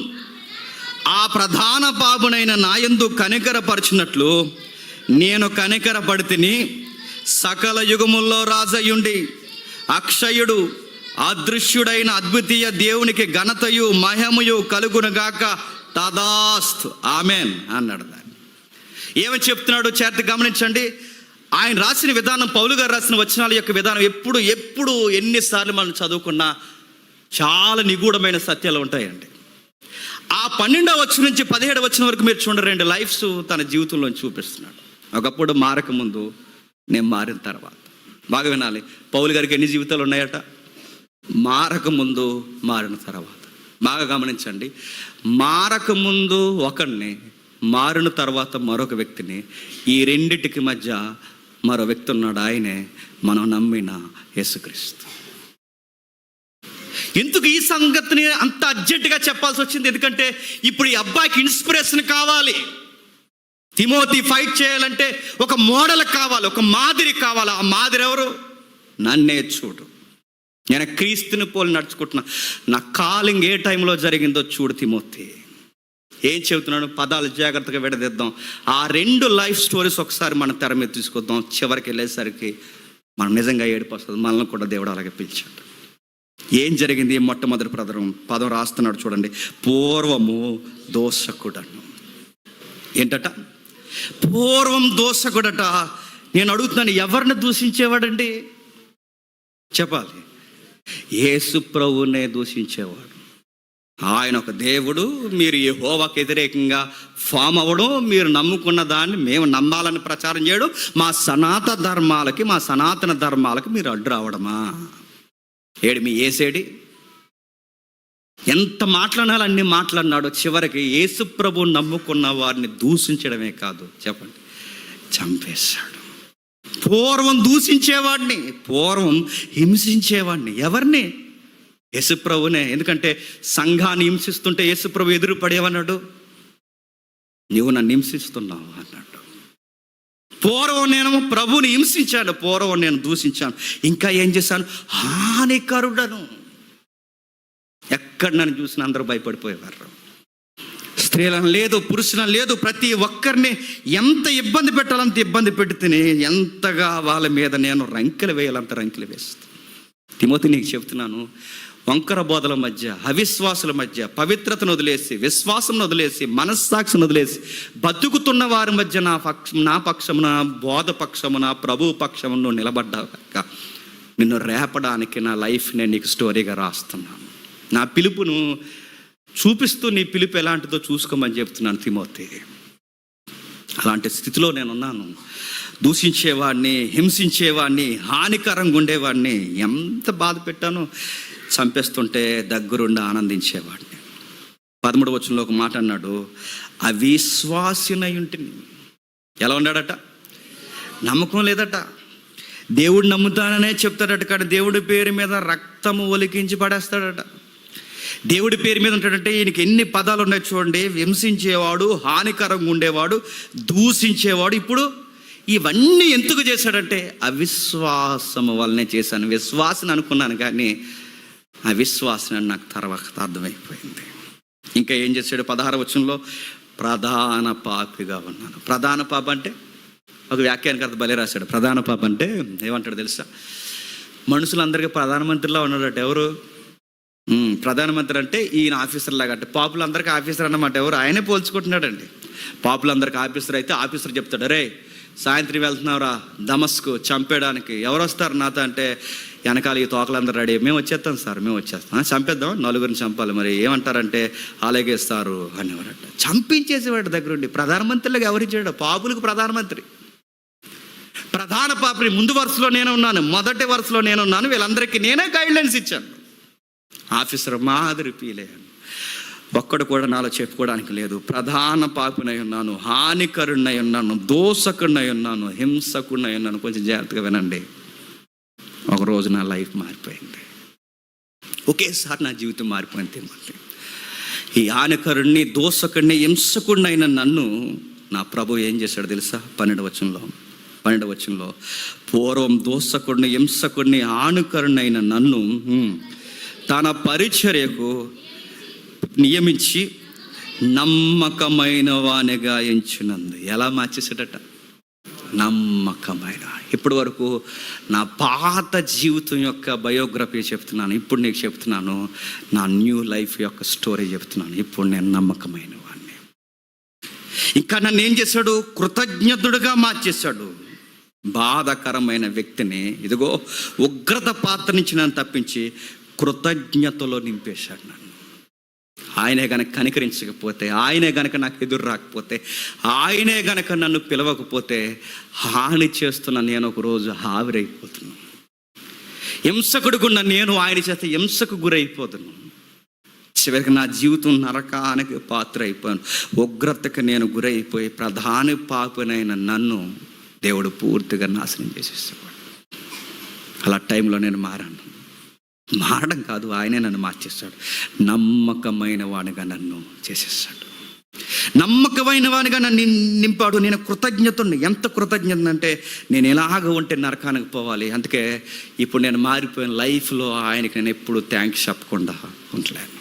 Speaker 1: ఆ ప్రధాన పాపునైన నాయందు కనికరపరిచినట్లు నేను కనికరపడితిని. సకల యుగముల్లో రాజయుండి అక్షయుడు అదృశ్యుడైన అద్వితీయ దేవునికి ఘనతయు మహిమయు కలుగునుగాక, తదాస్తు, ఆమెన్ అన్నాడు. దాన్ని ఏమని చెప్తున్నాడు చేత గమనించండి. ఆయన రాసిన విధానం, పౌలు గారు రాసిన వచనాల యొక్క విధానం ఎప్పుడు ఎన్నిసార్లు మనం చదువుకున్నా చాలా నిగూఢమైన సత్యాలు ఉంటాయండి. ఆ 12వ వచనం నుంచి 17వ వచనం వరకు మీరు చూడండి, 2 లైఫ్స్ తన జీవితంలో చూపిస్తున్నాడు. ఒకప్పుడు మారక ముందు, నేను మారిన తర్వాత. బాగా వినాలి, పౌలు గారికి ఎన్ని జీవితాలు ఉన్నాయట? మారక ముందు, మారిన తర్వాత. బాగా గమనించండి, మారక ముందు ఒకడిని, మారిన తర్వాత మరొక వ్యక్తిని. ఈ రెండిటికి మధ్య మరో వ్యక్తి ఉన్నాడు, ఆయనే మనం నమ్మిన యేసుక్రీస్తు. ఎందుకు ఈ సంగతిని అంత అర్జెంటుగా చెప్పాల్సి వచ్చింది? ఎందుకంటే ఇప్పుడు ఈ అబ్బాయికి ఇన్స్పిరేషన్ కావాలి. తిమోతి ఫైట్ చేయాలంటే ఒక మోడల్ కావాలి, ఒక మాదిరి కావాలి. ఆ మాదిరి ఎవరు? నన్నే చూడు, నేను క్రీస్తుని పోలి నడుచుకుంటున్నా, నా కాలింగ్ ఏ టైంలో జరిగిందో చూడు తిమోతి. ఏం చెబుతున్నాను? పదాలు జాగ్రత్తగా విడదీద్దాం. ఆ 2 లైఫ్ స్టోరీస్ ఒకసారి మనం తెర మీద తీసుకొద్దాం. చివరికి వెళ్ళేసరికి మనం నిజంగా ఏడుపు వస్తుంది. మనల్ని కూడా దేవుడు అలాగే పిలిచాడు. ఏం జరిగింది? మొట్టమొదటి పదం రాస్తున్నాడు చూడండి, పూర్వము దోషకుడను. ఏంటట? పూర్వం దోషకుడట. నేను అడుగుతున్నాను, ఎవరిని దూషించేవాడండి? చెప్పాలి. యేసు ప్రభువునే దూషించేవాడు. ఆయన ఒక దేవుడు, మీరు యెహోవాకు వ్యతిరేకంగా ఫామ్ అవ్వడం, మీరు నమ్ముకున్న దాన్ని మేము నమ్మాలని ప్రచారం చేయడం, మా సనాతన ధర్మాలకి మీరు అడ్డు రావడమా? ఏడు మీ ఏసేడి ఎంత మాట్లాడాలో అన్ని మాట్లాడినాడు. చివరికి యేసు ప్రభువు నమ్ముకున్న వారిని దూషించడమే కాదు, చెప్పండి, చంపేశాడు. పూర్వం దూషించేవాడిని, పూర్వం హింసించేవాడిని. ఎవరిని? యేసుప్రభునే. ఎందుకంటే సంఘాన్ని హింసిస్తుంటే యేసుప్రభు ఎదురు పడేవన్నాడు, నువ్వు నన్ను హింసిస్తున్నావు అన్నాడు. పూర్వం నేను ప్రభువుని హింసించాను, పూర్వం నేను దూషించాను, ఇంకా ఏం చేశాను? హానికరుడను. ఎక్కడ నన్ను చూసిన అందరూ భయపడిపోయేవారు. స్త్రీలను లేదు, పురుషులను లేదు, ప్రతి ఒక్కరిని ఎంత ఇబ్బంది పెట్టాలంత ఇబ్బంది పెడితేనే ఎంతగా వాళ్ళ మీద నేను రంకెలు వేయాలంత రంకెలు వేస్తాను. తిమోతి, నీకు చెప్తున్నాను, వంకర బోధల మధ్య, అవిశ్వాసుల మధ్య పవిత్రతను వదిలేసి, విశ్వాసం వదిలేసి, మనస్సాక్షిని వదిలేసి బతుకుతున్న వారి మధ్య నా పక్షమున, బోధ పక్షమున, ప్రభు పక్షమును నిలబడ్డాక నిన్ను రేపడానికి నా లైఫ్ నేను నీకు స్టోరీగా రాస్తున్నాను. నా పిలుపును చూపిస్తూ నీ పిలుపు ఎలాంటిదో చూసుకోమని చెప్తున్నాను తిమోతి. అలాంటి స్థితిలో నేనున్నాను. దూషించేవాడిని, హింసించేవాడిని, హానికరంగా ఉండేవాడిని, ఎంత బాధ పెట్టానో. చంపేస్తుంటే దగ్గరుండి ఆనందించేవాడిని. 13వ వచనంలో ఒక మాట అన్నాడు, అవిశ్వాసినై ఉంటిని. ఎలా ఉన్నాడట? నమ్మకం లేదట. దేవుడు నమ్ముతాననే చెప్తాడట, కానీ దేవుడి పేరు మీద రక్తము ఒలికించి పడేస్తాడట. దేవుడి పేరు మీద ఉంటాడంటే ఈయనకి ఎన్ని పదాలు ఉన్నాయి చూడండి. హింసించేవాడు, హానికరంగా ఉండేవాడు, దూషించేవాడు. ఇప్పుడు ఇవన్నీ ఎందుకు చేశాడంటే అవిశ్వాసము వల్లనే చేశాను. విశ్వాసం అనుకున్నాను కానీ అవిశ్వాసం అని నాకు తర్వాత అర్థమైపోయింది. ఇంకా ఏం చేశాడు? 16వ వచనంలో ప్రధాన పాపిగా ఉన్నాను. ప్రధాన పాప అంటే ఒక వ్యాఖ్యానకర్త బలి రాశాడు. ప్రధాన పాప అంటే ఏమంటాడు తెలుసా? మనుషులందరికీ ప్రధానమంత్రిలా ఉన్నాడట. ఎవరు? ప్రధానమంత్రి అంటే ఈయన ఆఫీసర్ లాగా. అంటే పాపులందరికీ ఆఫీసర్ అన్నమాట. ఎవరు? ఆయనే పోల్చుకుంటున్నాడండి. పాపులందరికీ ఆఫీసర్ అయితే ఆఫీసర్ చెప్తాడు, రే సాయంత్రం వెళ్తున్నావురా దమస్కు చంపేయడానికి, ఎవరు వస్తారు నాతో అంటే వెనకాల ఈ తోకలందరూ రెడీ, మేము వచ్చేస్తాం సార్, మేము వచ్చేస్తాం, చంపేద్దాం, నలుగురిని చంపాలి, మరి ఏమంటారంటే అలాగేస్తారు అనేవారట. చంపించేసేవాడు దగ్గరుండి. ప్రధానమంత్రిలాగా ఎవరిచ్చాడు? పాపులకు ప్రధానమంత్రి. ప్రధాన పాపని ముందు వరుసలో నేను ఉన్నాను, మొదటి వరుసలో నేను ఉన్నాను, వీళ్ళందరికీ నేనే గైడ్లైన్స్ ఇచ్చాను. ఆఫీసర్ మాదిరి పీలేను. ఒక్కడు కూడా నాలో చెప్పుకోవడానికి లేదు. ప్రధాన పాపినై ఉన్నాను, హానికరుణ్ణై ఉన్నాను, దోషకుడినై ఉన్నాను, హింసకుడినై ఉన్నాను. కొంచెం జాగ్రత్తగా వినండి. ఒకరోజు నా లైఫ్ మారిపోయింది. ఒకేసారి నా జీవితం మారిపోయింది. మళ్ళీ ఈ హానికరుణ్ణి, దోషకుడిని, హింసకుడిని అయిన నన్ను నా ప్రభు ఏం చేశాడు తెలుసా? 12వ వచనంలో పూర్వం దోషకుడిని, హింసకుడిని, హానికరుణ్ణి అయిన నన్ను తన పరిచర్యకు నియమించి నమ్మకమైన వానిగా ఎంచినందు. ఎలా మార్చేసాడట? నమ్మకమైన. ఇప్పటి వరకు నా పాత జీవితం యొక్క బయోగ్రఫీ చెప్తున్నాను, ఇప్పుడు నీకు చెప్తున్నాను నా న్యూ లైఫ్ యొక్క స్టోరీ చెప్తున్నాను. ఇప్పుడు నేను నమ్మకమైన వాడిని. ఇంకా నన్ను ఏం చేశాడు? కృతజ్ఞతుడుగా మార్చేశాడు. బాధాకరమైన వ్యక్తిని ఇదిగో ఉగ్రత పాత్ర నుంచి నన్ను తప్పించి కృతజ్ఞతలో నింపేశాడు నన్ను. ఆయనే గనక కనికరించకపోతే, ఆయనే గనక నాకు ఎదురు రాకపోతే, ఆయనే గనక నన్ను పిలవకపోతే హాని చేస్తున్న నేను ఒకరోజు ఆవిరైపోతున్నాను. హింసకుడుకున్న నేను ఆయన చేత హింసకు గురైపోతున్నాను. చివరికి నా జీవితం నరకానికి పాత్ర అయిపోయాను. ఉగ్రతకు నేను గురైపోయి ప్రధాన పాపినైన నన్ను దేవుడు పూర్తిగా నాశనం చేసేస్తాడు. అలా టైంలో నేను మారడం కాదు, ఆయనే నన్ను మార్చేస్తాడు. నమ్మకమైన వాడిగా నన్ను చేసేస్తాడు. నమ్మకమైన వాడిగా నన్ను నింపాడు. నేను కృతజ్ఞతని. ఎంత కృతజ్ఞత అంటే నేను ఎలాగ ఉంటే నరకానికి పోవాలి. అందుకే ఇప్పుడు నేను మారిపోయిన లైఫ్లో ఆయనకి నేను ఎప్పుడు థ్యాంక్స్ చెప్పకుండా ఉండలేను.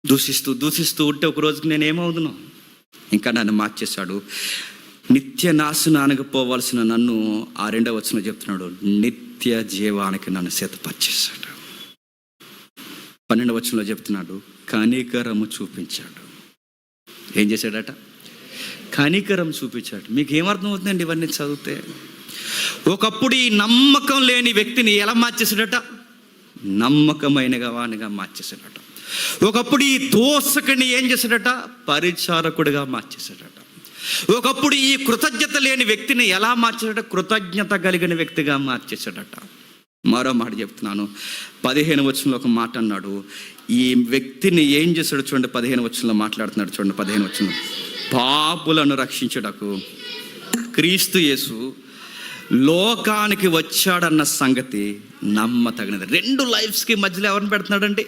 Speaker 1: దూషిస్తూ ఉంటే ఒక రోజుకి నేను ఏమవుదును? ఇంకా నన్ను మార్చేశాడు. నిత్య నాశనానికి పోవాల్సిన నన్ను 2వ వచనంలో చెప్తున్నాడు, నిత్య జీవానికి నన్ను సిద్ధపరిచేశాడు. 12వ వచనంలో చెప్తున్నాడు, కనికరము చూపించాడు. ఏం చేశాడట? కనికరం చూపించాడు. మీకు ఏమర్థం అవుతుందండి ఇవన్నీ చదివితే? ఒకప్పుడు ఈ నమ్మకం లేని వ్యక్తిని ఎలా మార్చేశాడట? నమ్మకమైన వానిగా మార్చేశాడట. ఒకప్పుడు ఈ దోషకుడిని ఏం చేశాడట? పరిచారకుడిగా మార్చేశాడట. ఒకప్పుడు ఈ కృతజ్ఞత లేని వ్యక్తిని ఎలా మార్చాడట? కృతజ్ఞత కలిగిన వ్యక్తిగా మార్చేశాడట. మరో మాట చెప్తున్నాను. 15వ వచనంలో ఒక మాట అన్నాడు. ఈ వ్యక్తిని ఏం చేశాడు చూడండి. 15వ వచనంలో మాట్లాడుతున్నాడు చూడండి. 15వ వచనం, పాపులను రక్షించుటకు క్రీస్తు యేసు లోకానికి వచ్చాడన్న సంగతి నమ్మతగినది. 2 లైఫ్స్కి మధ్యలో ఎవరిని పెడుతున్నాడండి?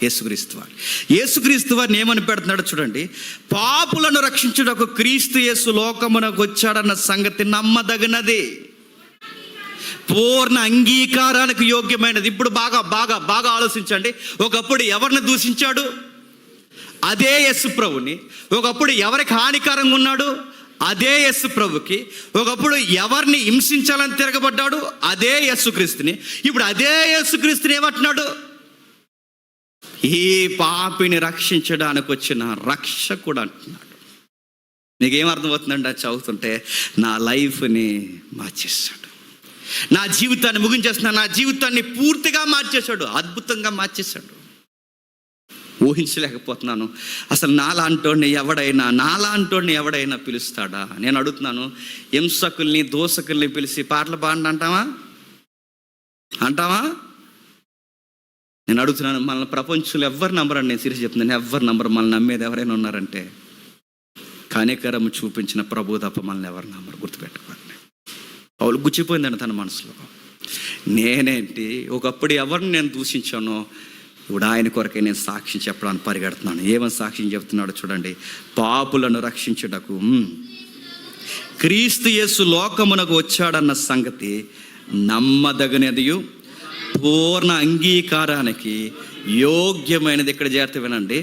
Speaker 1: యేసుక్రీస్తు వారిని ఏమని పెడుతున్నాడు చూడండి. పాపులను రక్షించుటకు క్రీస్తు యేసు లోకమునకు వచ్చాడన్న సంగతి నమ్మదగినది, పూర్ణ అంగీకారానికి యోగ్యమైనది. ఇప్పుడు బాగా బాగా బాగా ఆలోచించండి. ఒకప్పుడు ఎవరిని దూషించాడు? అదే యేసు ప్రభుని, ఒకప్పుడు ఎవరికి హానికరంగా ఉన్నాడు అదే యేసు ప్రభుకి, ఒకప్పుడు ఎవరిని హింసించాలని తిరగబడ్డాడు అదే యేసుక్రీస్తుని, ఇప్పుడు అదే యేసుక్రీస్తుని ఏమంటున్నాడు? ఈ పాపిని రక్షించడానికి వచ్చిన రక్షకుడు అంటున్నాడు. నీకేం అర్థమవుతుందండి అది చదువుతుంటే? నా లైఫ్ని మార్చేశాడు, నా జీవితాన్ని ముగించేస్తున్నాడు, నా జీవితాన్ని పూర్తిగా మార్చేశాడు, అద్భుతంగా మార్చేశాడు. ఊహించలేకపోతున్నాను. అసలు నాలాంటోడిని ఎవడైనా పిలుస్తాడా? నేను అడుగుతున్నాను, హింసకుల్ని దోసకుల్ని పిలిచి పాటలు పాడండి అంటావా? నేను అడుగుతున్నాను, మనల్ని ప్రపంచంలో ఎవరు నమ్మరండి. నేను సీరియస్ చెప్తున్నాను, ఎవరు నమ్మరు. మనల్ని నమ్మేది ఎవరైనా ఉన్నారంటే కనికరము చూపించిన ప్రభు తప్ప మనల్ని ఎవరు నమ్మరు. గుర్తుపెట్టుకోండి. పౌలు గుచ్చిపోయిందండి తన మనసులో. నేనేంటి, ఒకప్పుడు ఎవరిని నేను దూషించానో ఇప్పుడు ఆయన కొరకే నేను సాక్ష్యం చెప్పడానికి పరిగెడుతున్నాను. ఏమని సాక్ష్యం చెప్తున్నాడో చూడండి. పాపులను రక్షించుటకు క్రీస్తు యేసు లోకమునకు వచ్చాడన్న సంగతి నమ్మదగినదియు పూర్ణ అంగీకారానికి యోగ్యమైనది. ఇక్కడ జాగ్రత్త వినండి.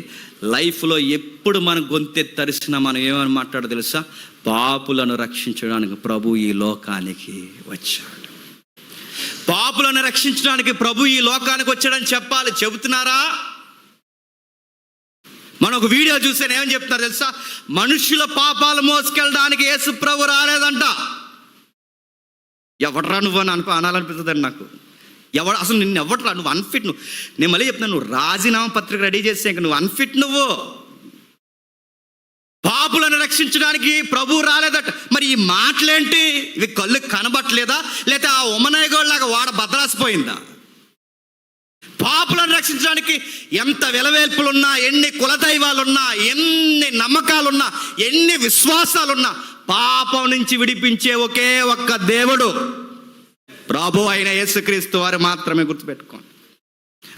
Speaker 1: లైఫ్లో ఎప్పుడు మనం గొంతెత్తి తరిసినా మనం ఏమని మాట్లాడో తెలుసా? పాపులను రక్షించడానికి ప్రభు ఈ లోకానికి వచ్చాడు. పాపులను రక్షించడానికి ప్రభు ఈ లోకానికి వచ్చాడని చెప్పాలి. చెబుతున్నారా? మనం ఒక వీడియో చూస్తే ఏమని చెప్తున్నారు తెలుసా? మనుషుల పాపాలు మోసుకెళ్ళడానికి యేసు ప్రభు రాలేదంట. ఎవడరా నువ్వు అని అనాలనిపిస్తుందండి నాకు. అసలు నిన్ను ఎవడరా, నువ్వు అన్ఫిట్. నేను మళ్ళీ చెప్తున్నాను, నువ్వు రాజీనామా పత్రిక రెడీ చేస్తే ఇంక నువ్వు అన్ఫిట్. నువ్వు పాపులను రక్షించడానికి ప్రభు రాలేదట. మరి ఈ మాటలేంటి? ఇవి కళ్ళు కనబట్టలేదా? లేకపోతే ఆ ఉమనయగోళ్ళలాగా వాడ బదలాసిపోయిందా? పాపులను రక్షించడానికి ఎంత విలవేల్పులున్నా, ఎన్ని కులదైవాలున్నా, ఎన్ని నమ్మకాలున్నా, ఎన్ని విశ్వాసాలున్నా, పాపం నుంచి విడిపించే ఒకే ఒక్క దేవుడు ప్రభు అయిన యేసుక్రీస్తు వారు మాత్రమే. గుర్తుపెట్టుకోండి.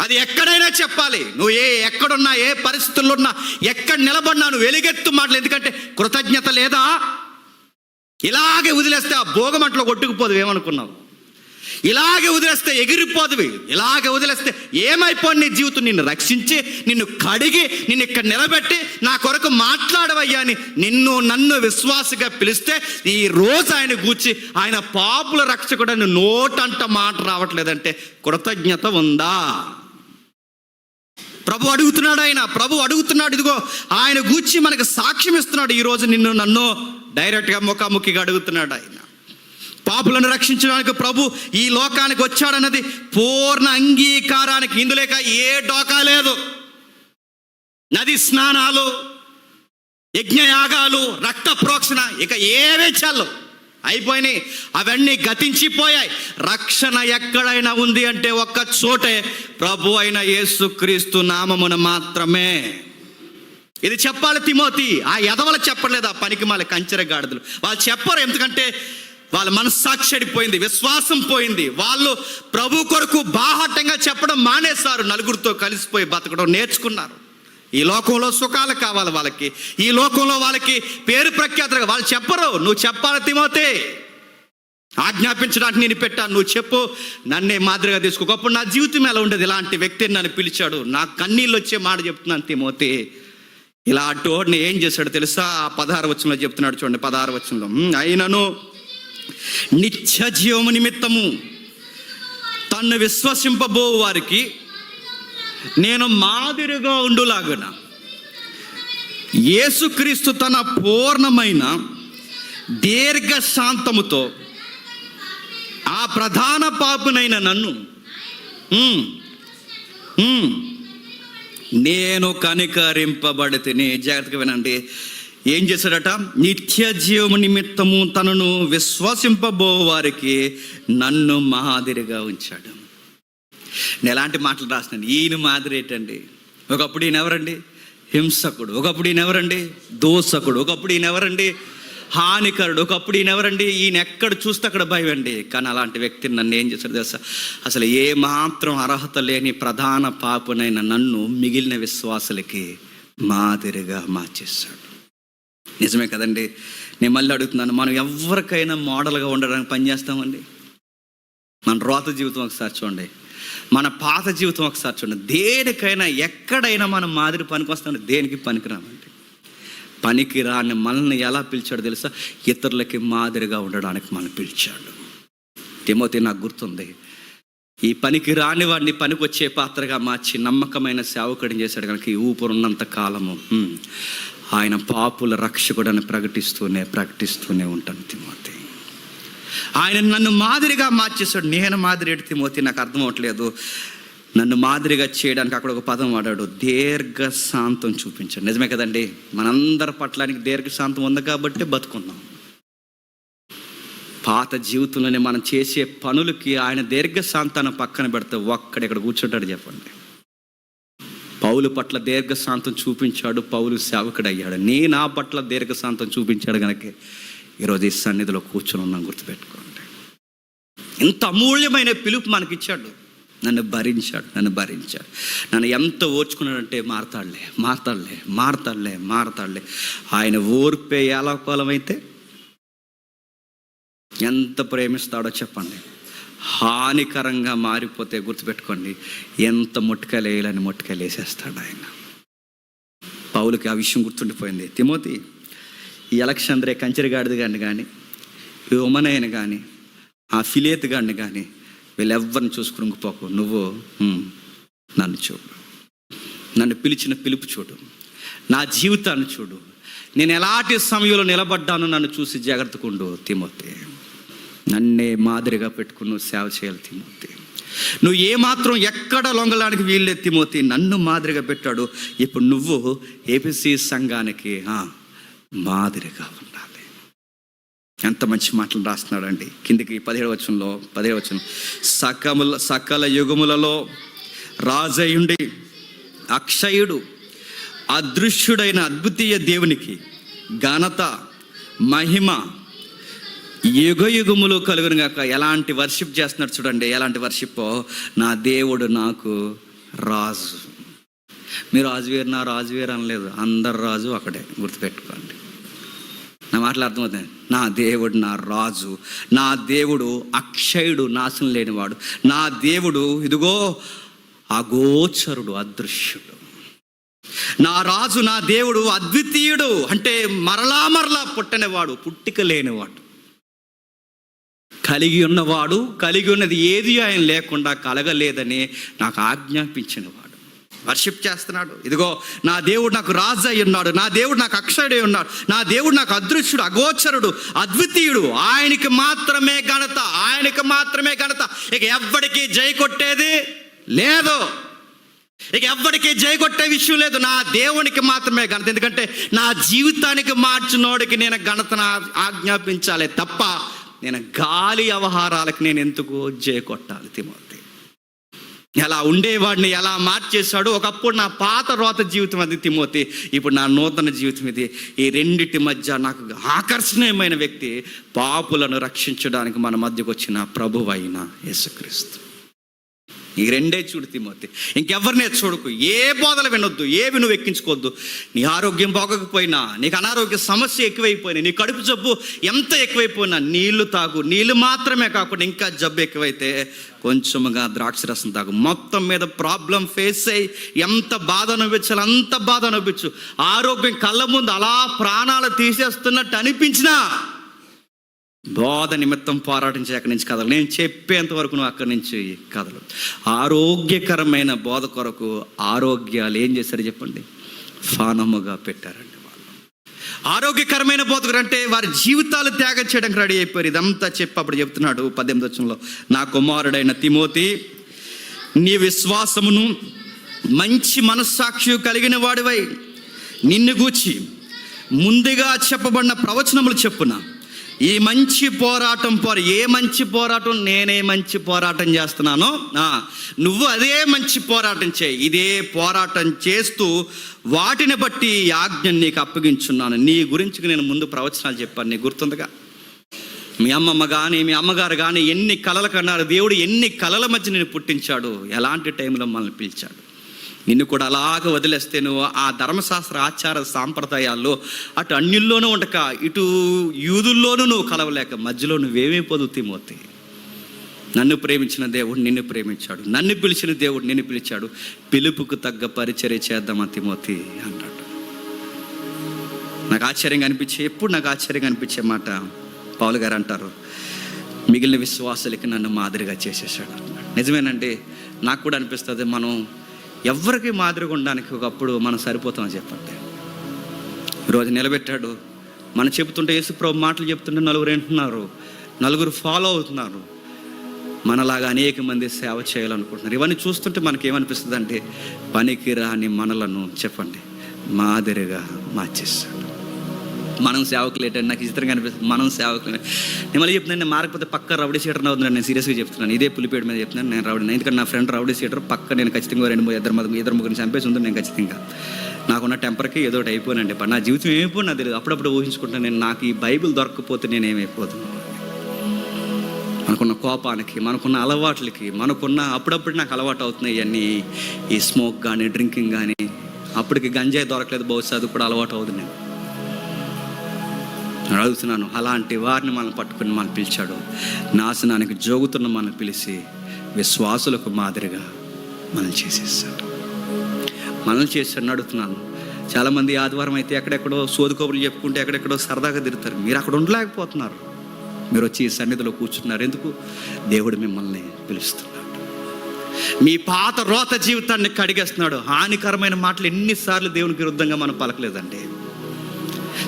Speaker 1: అది ఎక్కడైనా చెప్పాలి. నువ్వు ఎక్కడున్నా, ఏ పరిస్థితుల్లో ఉన్నా, ఎక్కడ నిలబడినా నువ్వు వెలుగెత్తు మాటలు. ఎందుకంటే కృతజ్ఞత లేదా? ఇలాగే వదిలేస్తే ఆ భోగమంటలో కొట్టుకుపోదు. ఏమనుకున్నావు? ఇలాగే వదిలేస్తే ఎగిరిపోదువి. ఇలాగే వదిలేస్తే ఏమైపోయి నీ జీవితం? నిన్ను రక్షించి, నిన్ను కడిగి, నిన్ను ఇక్కడ నిలబెట్టి నా కొరకు మాట్లాడవయ్యా అని నన్ను విశ్వాసగా పిలిస్తే ఈ రోజు ఆయన గూర్చి ఆయన పాపుల రక్షకుడని నోటంట మాట రావట్లేదంటే కృతజ్ఞత ఉందా? ప్రభు అడుగుతున్నాడు. ఇదిగో ఆయన గూర్చి మనకు సాక్ష్యం ఇస్తున్నాడు. ఈరోజు నన్ను డైరెక్ట్గా ముఖాముఖిగా అడుగుతున్నాడు. ఆయన పాపులను రక్షించడానికి ప్రభు ఈ లోకానికి వచ్చాడన్నది పూర్ణ అంగీకారానికి. ఇందులేక ఏ డోకా లేదు. నది స్నానాలు, యజ్ఞయాగాలు, రక్త ప్రోక్షణ ఇక ఏవే చాలు అయిపోయినాయి. అవన్నీ గతించిపోయాయి. రక్షణ ఎక్కడైనా ఉంది అంటే ఒక్క చోటే, ప్రభు అయిన యేసుక్రీస్తు నామమున మాత్రమే. ఇది చెప్పాలి తిమోతి. ఆ ఎదవలు చెప్పలేదు, ఆ పనికి మాల కంచెర గాడిదలు వాళ్ళు చెప్పరు. ఎందుకంటే వాళ్ళ మనస్సాక్షి చెడిపోయింది, విశ్వాసం పోయింది. వాళ్ళు ప్రభు కొరకు బాహాటంగా చెప్పడం మానేశారు. నలుగురితో కలిసిపోయి బతకడం నేర్చుకున్నారు. ఈ లోకంలో సుఖాలు కావాలి వాళ్ళకి, ఈ లోకంలో వాళ్ళకి పేరు ప్రఖ్యాతులు. వాళ్ళు చెప్పరు. నువ్వు చెప్పాలి తిమోతి. ఆజ్ఞాపించడానికి నేను పెట్టాను, నువ్వు చెప్పు. నన్నే మాదిరిగా తీసుకో. ఒకప్పుడు నా జీవితం ఎలా ఉండేది? ఇలాంటి వ్యక్తిని నన్ను పిలిచాడు. నా కన్నీళ్ళు వచ్చే మాట చెప్తున్నాను తిమోతి. ఇలా అటోడిని ఏం చేశాడు తెలుసా? 16వ వచనంలో చెప్తున్నాడు చూడండి. 16వ వచనంలో, అయినను నిత్య జీవము నిమిత్తము తన్ను విశ్వసింపబో వారికి నేను మాదిరిగా ఉండులాగున యేసుక్రీస్తు తన పూర్ణమైన దీర్ఘశాంతముతో ఆ ప్రధాన పాపునైన నన్ను నేను కనికరింపబడితిని. జాగ్రత్తగా వినండి. ఏం చేశాడట? నిత్య జీవము నిమిత్తము తనను విశ్వసింపబో వారికి నన్ను మాదిరిగా ఉంచాడు. నేను ఎలాంటి మాటలు రాసినాను? ఈయన మాదిరి ఏంటండి? ఒకప్పుడు ఈయన ఎవరండి? హింసకుడు. ఒకప్పుడు ఈయన ఎవరండి? దోసకుడు. ఒకప్పుడు ఈయన ఎవరండి? హానికరుడు. ఒకప్పుడు ఈయన ఎవరండి? ఈయన ఎక్కడ చూస్తే అక్కడ భయం అండి. కానీ అలాంటి వ్యక్తిని నన్ను ఏం చేశాడు తెలుసా? అసలు ఏ మాత్రం అర్హత లేని ప్రధాన పాపునైన నన్ను మిగిలిన విశ్వాసులకి మాదిరిగా మార్చేశాడు. నిజమే కదండి. నేను మళ్ళీ అడుగుతున్నాను, మనం ఎవరికైనా మోడల్గా ఉండడానికి పనిచేస్తామండి? మన రోత జీవితం ఒకసారి చూడండి. మన పాత జీవితం ఒకసారి చూడండి. దేనికైనా ఎక్కడైనా మనం మాదిరి పనికొస్తాం, దేనికి పనికిరామండి. పనికి రాని మనల్ని ఎలా పిలిచాడు తెలుసా? ఇతరులకి మాదిరిగా ఉండడానికి మనం పిలిచాడు. తిమోతి, నాకు గుర్తుంది, ఈ పనికి రాని వాడిని పనికి వచ్చే పాత్రగా మార్చి నమ్మకమైన సేవకుడిని చేశాడు కనుక ఈ ఊపిరున్నంత కాలము ఆయన పాపుల రక్షకుడని ప్రకటిస్తూనే ఉంటాను తిమోతి. ఆయన నన్ను మాదిరిగా మార్చేశాడు. నేను మాదిరి తిమోతి, నాకు అర్థం అవ్వట్లేదు. నన్ను మాదిరిగా చేయడానికి అక్కడ ఒక పదం వాడాడు, దీర్ఘశాంతం చూపించాడు. నిజమే కదండి, మనందరి పట్లానికి దీర్ఘశాంతం ఉంది కాబట్టి బతుకున్నాం. పాత జీవితంలోనే మనం చేసే పనులకి ఆయన దీర్ఘశాంతాన్ని పక్కన పెడితే ఒక్కడెక్కడ కూర్చుంటాడు చెప్పండి. పౌలు పట్ల దీర్ఘశాంతం చూపించాడు, పౌలు సేవకుడు అయ్యాడు. నేను ఆ పట్ల దీర్ఘశాంతం చూపించాడు కనుక ఈరోజు ఈ సన్నిధిలో కూర్చొని ఉన్నాం. గుర్తుపెట్టుకోండి, ఇంత అమూల్యమైన పిలుపు మనకిచ్చాడు. నన్ను భరించాడు. నన్ను ఎంత ఓర్చుకున్నాడంటే మారతాడులే. ఆయన ఓర్పే ఎలాకోలమైతే ఎంత ప్రేమిస్తాడో చెప్పండి. హానికరంగా మారిపోతే గుర్తుపెట్టుకోండి, ఎంత మొట్టికాయలు వేసేస్తాడు ఆయన. పౌలుకి ఆ విషయం గుర్తుండిపోయింది. తిమోతి, ఈ అలెగ్జాంద్రియ కంచెరగాడిది గాడిని కానీ, ఈ ఉమనయను కానీ, ఆ ఫిలేతు గాడిని కానీ వీళ్ళెవ్వరిని చూసుకుని పోకు. నువ్వు నన్ను చూడు, నన్ను పిలిచిన పిలుపు చూడు, నా జీవితాన్ని చూడు, నేను ఎలాంటి సమయంలో నిలబడ్డానో నన్ను చూసి జాగ్రత్తకుండు తిమోతి. నన్నే మాదిరిగా పెట్టుకుని నువ్వు సేవ చేయాలి తిమోతి. నువ్వు ఏమాత్రం ఎక్కడ లొంగలానికి వీల్లేదు తిమోతి. నన్ను మాదిరిగా పెట్టాడు. ఇప్పుడు నువ్వు ఏపీసీ సంఘానికి మాదిరిగా ఉండాలి. ఎంత మంచి మాటలు రాస్తున్నాడండి. కిందికి 17వ వచనం, సకల యుగములలో రాజయుండి అక్షయుడు అదృశ్యుడైన అద్వితీయ దేవునికి ఘనత మహిమ యుగయుగములు కలుగును గాక. ఎలాంటి వర్షిప్ చేస్తున్నాడు చూడండి, ఎలాంటి వర్షిప్. నా దేవుడు నాకు రాజు. మీరు రాజువేరు నా రాజువేరు అనలేదు, అందరు రాజు ఒకటే. గుర్తుపెట్టుకోండి, నా మాటలు అర్థమవుతుంది. నా దేవుడు నా రాజు, నా దేవుడు అక్షయుడు, నాశనం లేనివాడు, నా దేవుడు ఇదిగో అగోచరుడు, అదృశ్యుడు. నా రాజు, నా దేవుడు అద్వితీయుడు, అంటే మరలా పుట్టనివాడు, పుట్టిక లేనివాడు, కలిగి ఉన్నవాడు, కలిగి ఉన్నది ఏది ఆయన లేకుండా కలగలేదని నాకు ఆజ్ఞాపించినవాడు. వర్షిప్ చేస్తున్నాడు. ఇదిగో నా దేవుడు నాకు రాజు అయి ఉన్నాడు, నా దేవుడు నాకు అక్షయుడై ఉన్నాడు, నా దేవుడు నాకు అదృశ్యుడు, అగోచరుడు, అద్వితీయుడు. ఆయనకి మాత్రమే ఘనత. ఇక ఎవ్వడికి జై కొట్టేది లేదు, ఇక ఎవ్వడికి జై కొట్టే విషయం లేదు. నా దేవునికి మాత్రమే ఘనత. ఎందుకంటే నా జీవితానికి మార్చినోడికి నేను ఘనతను ఆజ్ఞాపించాలి తప్ప నేను గాలి వ్యవహారాలకు నేను ఎందుకు జై కొట్టాలి తిమోతి. ఎలా ఉండేవాడిని ఎలా మార్చేశాడు. ఒకప్పుడు నా పాత రోత జీవితం అది తిమోతి, ఇప్పుడు నా నూతన జీవితం ఇది. ఈ రెండిటి మధ్య నాకు ఆకర్షణీయమైన వ్యక్తి పాపులను రక్షించడానికి మన మధ్యకు వచ్చిన ప్రభువైన యేసుక్రీస్తు. ఈ రెండే చూడు తిమోతి, ఇంకెవరినే చూడకు. ఏ బోధలు వినొద్దు, ఏవి నువ్వు ఎక్కించుకోవద్దు. నీ ఆరోగ్యం బాగోకపోయినా, నీకు అనారోగ్య సమస్య ఎక్కువైపోయినా, నీ కడుపు జబ్బు ఎంత ఎక్కువైపోయినా నీళ్లు తాగు. నీళ్ళు మాత్రమే కాకుండా ఇంకా జబ్బు ఎక్కువైతే కొంచెముగా ద్రాక్షరసం తాగు. మొత్తం మీద ప్రాబ్లం ఫేస్ అయ్యి ఎంత బాధ అనిపించాలి అంత బాధ అనిపించు. ఆరోగ్యం కళ్ళ ముందు అలా ప్రాణాలు తీసేస్తున్నట్టు అనిపించినా బోధ నిమిత్తం పోరాటం చేయ అక్కడి నుంచి కదలు. నేను చెప్పేంత వరకు నువ్వు అక్కడి నుంచి కదలు. ఆరోగ్యకరమైన బోధ కొరకు ఆరోగ్యాలు ఏం చేశారు చెప్పండి, ఫానముగా పెట్టారండి వాళ్ళు. ఆరోగ్యకరమైన బోధకుడు అంటే వారి జీవితాలు త్యాగం చేయడానికి రెడీ అయిపోయారు. ఇదంతా చెప్పి అప్పుడు చెప్తున్నాడు 18వ వచనంలో, నా కుమారుడైన తిమోతి, నీ విశ్వాసమును మంచి మనస్సాక్షి కలిగిన వాడివై నిన్ను గూర్చి ముందుగా చెప్పబడిన ప్రవచనములు చెప్పున ఈ మంచి పోరాటం ఏ మంచి పోరాటం, నేనే మంచి పోరాటం చేస్తున్నానో నువ్వు అదే మంచి పోరాటం చేయి. ఇదే పోరాటం చేస్తూ వాటిని బట్టి ఈ ఆజ్ఞను నీకు అప్పగించున్నాను. నీ గురించి నేను ముందు ప్రవచనాలు చెప్పాను, నీకు గుర్తుందిగా. మీ అమ్మమ్మ కానీ మీ అమ్మగారు కానీ ఎన్ని కలలు కన్నారు. దేవుడు ఎన్ని కలల మధ్య నేను పుట్టించాడు, ఎలాంటి టైంలో మనల్ని పిలిచాడు. నిన్ను కూడా అలాగ వదిలేస్తే నువ్వు ఆ ధర్మశాస్త్ర ఆచార సాంప్రదాయాల్లో అటు అన్యుల్లోనూ ఉండక ఇటు యూదుల్లోనూ నువ్వు కలవలేక మధ్యలో నువ్వేమైపోదు తిమోతి. నన్ను ప్రేమించిన దేవుడు నిన్ను ప్రేమించాడు, నన్ను పిలిచిన దేవుడు నిన్ను పిలిచాడు, పిలుపుకు తగ్గ పరిచర్య చేద్దామా తిమోతి అన్నాడు. నాకు ఆశ్చర్యంగా అనిపించే మాట పౌలు గారు అంటారు, మిగిలిన విశ్వాసాలకి నన్ను మాదిరిగా చేసేసాడు. నిజమేనండి, నాకు కూడా అనిపిస్తుంది, మనం ఎవరికి మాదిరిగా ఉండడానికి ఒకప్పుడు మనం సరిపోతామని చెప్పండి. ఈరోజు నిలబెట్టాడు, మనం చెబుతుంటే యేసుప్రభు మాటలు చెప్తుంటే నలుగురు వింటున్నారు, నలుగురు ఫాలో అవుతున్నారు, మనలాగా అనేక మంది సేవ చేయాలనుకుంటున్నారు. ఇవన్నీ చూస్తుంటే మనకి ఏమనిపిస్తుంది అంటే, పనికి రాని మనలను చెప్పండి మాదిరిగా మార్చేస్తాడు. మనం సేవకులు ఏంటంటే నాకు ఇష్టంగా అనిపిస్తుంది, మనం సేవకులు. నేను మళ్ళీ చెప్తున్నాను, నేను మారకపోతే పక్క రౌడీ సీటర్ అవుతున్నాను. నేను సీరియస్గా చెప్తున్నాను, ఇదే పులిపేట మీద చెప్తున్నాను. నేను రౌడీ, ఎందుకంటే నా ఫ్రెండ్ రౌడీ సీటర్ పక్క నేను ఖచ్చితంగా ఇద్దరు ముగ్గురిని చంపేసి ఉంది. నేను ఖచ్చితంగా నాకున్న టెంపర్కి ఏదో ఒకటి అయిపోయానండి. నా జీవితం ఏమైపోయి నాకు తెలియదు. అప్పుడప్పుడు ఊహించుకుంటాను, నేను నాకు ఈ బైబిల్ దొరకకపోతే నేను ఏమైపోతున్నాను. మనకున్న కోపానికి, మనకున్న అలవాట్లకి, అప్పుడప్పుడు నాకు అలవాటు అవుతున్నాయి ఇవన్నీ, ఈ స్మోక్ కానీ డ్రింకింగ్ కానీ. అప్పటికి గంజాయి దొరకలేదు, బహుశా అది కూడా అలవాటు అవుతుంది. నేను అడుగుతున్నాను, అలాంటి వారిని మనం పట్టుకుని మనం పిలిచాడు, నాశనానికి జోగుతున్న మనం పిలిచి విశ్వాసులకు మాదిరిగా మనల్ని చేసేసాడు. అడుగుతున్నాను. చాలామంది ఆదివారం అయితే ఎక్కడెక్కడో సోదుకోబులు చెప్పుకుంటే ఎక్కడెక్కడో సరదాగా తిరుగుతారు. మీరు అక్కడ ఉండలేకపోతున్నారు, మీరు వచ్చి ఈ సన్నిధిలో కూర్చున్నారు. ఎందుకు? దేవుడు మిమ్మల్ని పిలుస్తున్నాడు. మీ పాత రోత జీవితాన్ని కడిగేస్తున్నాడు. హానికరమైన మాటలు ఎన్నిసార్లు దేవునికి విరుద్ధంగా మనం పలకలేదండి.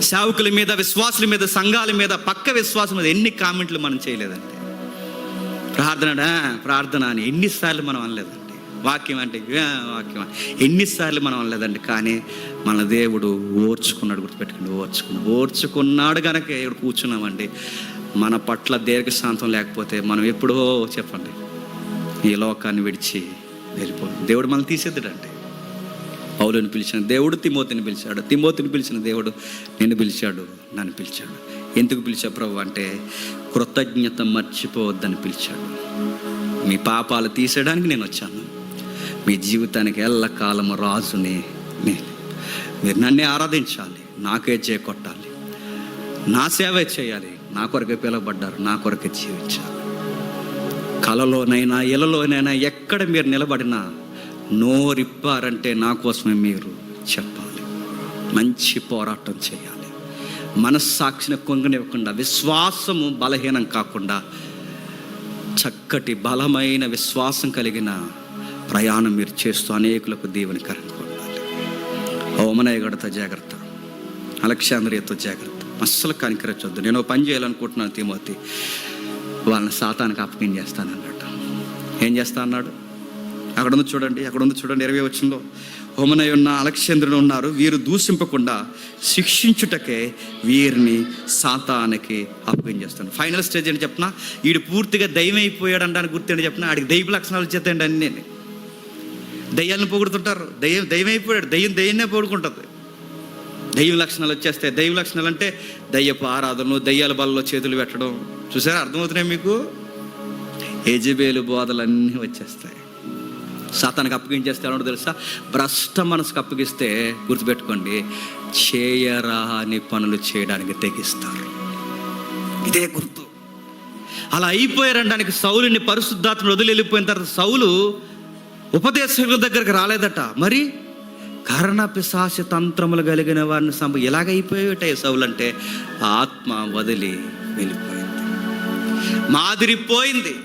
Speaker 1: సేవకుల మీద, విశ్వాసుల మీద, సంఘాల మీద, పక్క విశ్వాసం మీద ఎన్ని కామెంట్లు మనం చేయలేదండి. ప్రార్థన అని ఎన్నిసార్లు మనం అనలేదండి. వాక్యం ఎన్నిసార్లు మనం అనలేదండి. కానీ మన దేవుడు ఓర్చుకున్నాడు. గుర్తుపెట్టుకోండి, ఓర్చుకున్నాడు కనుక ఇక్కడ కూర్చున్నామండి. మన పట్ల దీర్ఘశాంతం లేకపోతే మనం ఎప్పుడో చెప్పండి ఈ లోకాన్ని విడిచి వెళ్ళిపోయింది. దేవుడు మనల్ని తీసేద్దాడండి. పౌలుని పిలిచిన దేవుడు తిమోతిని పిలిచాడు, తిమోతిని పిలిచిన దేవుడు నిన్ను పిలిచాడు, నన్ను పిలిచాడు. ఎందుకు పిలిచా ప్రభు అంటే, కృతజ్ఞత మర్చిపోవద్దని పిలిచాడు. మీ పాపాలు తీసేయడానికి నేను వచ్చాను, మీ జీవితానికి ఎల్లకాలము రాజుని నేను. మీరు నన్నే ఆరాధించాలి, నాకే చేకొట్టాలి, నా సేవే చేయాలి, నా కొరకే పిలువబడ్డారు, నా కొరకే జీవించాలి. కలలోనైనా ఇలలోనైనా ఎక్కడ మీరు నిలబడినా నోరిప్పారంటే నా కోసమే మీరు చెప్పాలి. మంచి పోరాటం చేయాలి, మనస్సాక్షిని కొంగనివ్వకుండా, విశ్వాసము బలహీనం కాకుండా చక్కటి బలమైన విశ్వాసం కలిగిన ప్రయాణం మీరు చేస్తూ అనేకులకు దీవెనకరంగా ఉండాలి. ఓమనయ్యగడతో జాగ్రత్త, అలెగ్జాంద్రియాతో జాగ్రత్త, అస్సలు కనికరించొద్దు. నేను పని చేయాలనుకుంటున్నాను తిమోతి, వాళ్ళని సాతానికి అప్పగించేస్తానన్నాడు. ఏం చేస్తా అన్నాడు? అక్కడ ఉంది చూడండి 20 వచనంలో, హోమనై ఉన్న అలెగ్జాంద్రులు ఉన్నారు, వీరు దూషింపకుండా శిక్షించుటకే వీరిని సాతానికి అప్పగించేస్తాను. ఫైనల్ స్టేజ్ అని చెప్పిన, వీడు పూర్తిగా దయ్యం అయిపోయాడు అంటానికి గుర్తు చెప్పిన, ఆడికి దైవ లక్షణాలు వచ్చేస్తాయండి. అన్నీ దయ్యాలను పొగుడుతుంటారు. దయ్యం అయిపోయాడు, దయ్యాన్నే పొగుడుకుంటుంది. దైవ లక్షణాలు వచ్చేస్తాయి. దైవ లక్షణాలు అంటే దయ్యపు ఆరాధనలు, దయ్యాల బలలో చేతులు పెట్టడం. చూసారా, అర్థమవుతున్నాయి మీకు? యెజెబెలు బోధలన్నీ వచ్చేస్తాయి. సాతానికి అప్పగించేస్తాడు తెలుసా? భ్రష్ట మనసుకు అప్పగిస్తే గుర్తుపెట్టుకోండి, చేయరాని పనులు చేయడానికి తెగిస్తారు. ఇదే గుర్తు. అలా అయిపోయారనడానికి సౌలుని పరిశుద్ధాత్మ వదిలి వెళ్ళిపోయిన తర్వాత సౌలు ఉపదేశకుల దగ్గరికి రాలేదట. మరి కరణ పిశాచ తంత్రములు కలిగిన వారిని ఎలాగైపోయాయి సౌలు అంటే, ఆత్మ వదిలి వెళ్ళిపోయింది, మాదిరిపోయింది.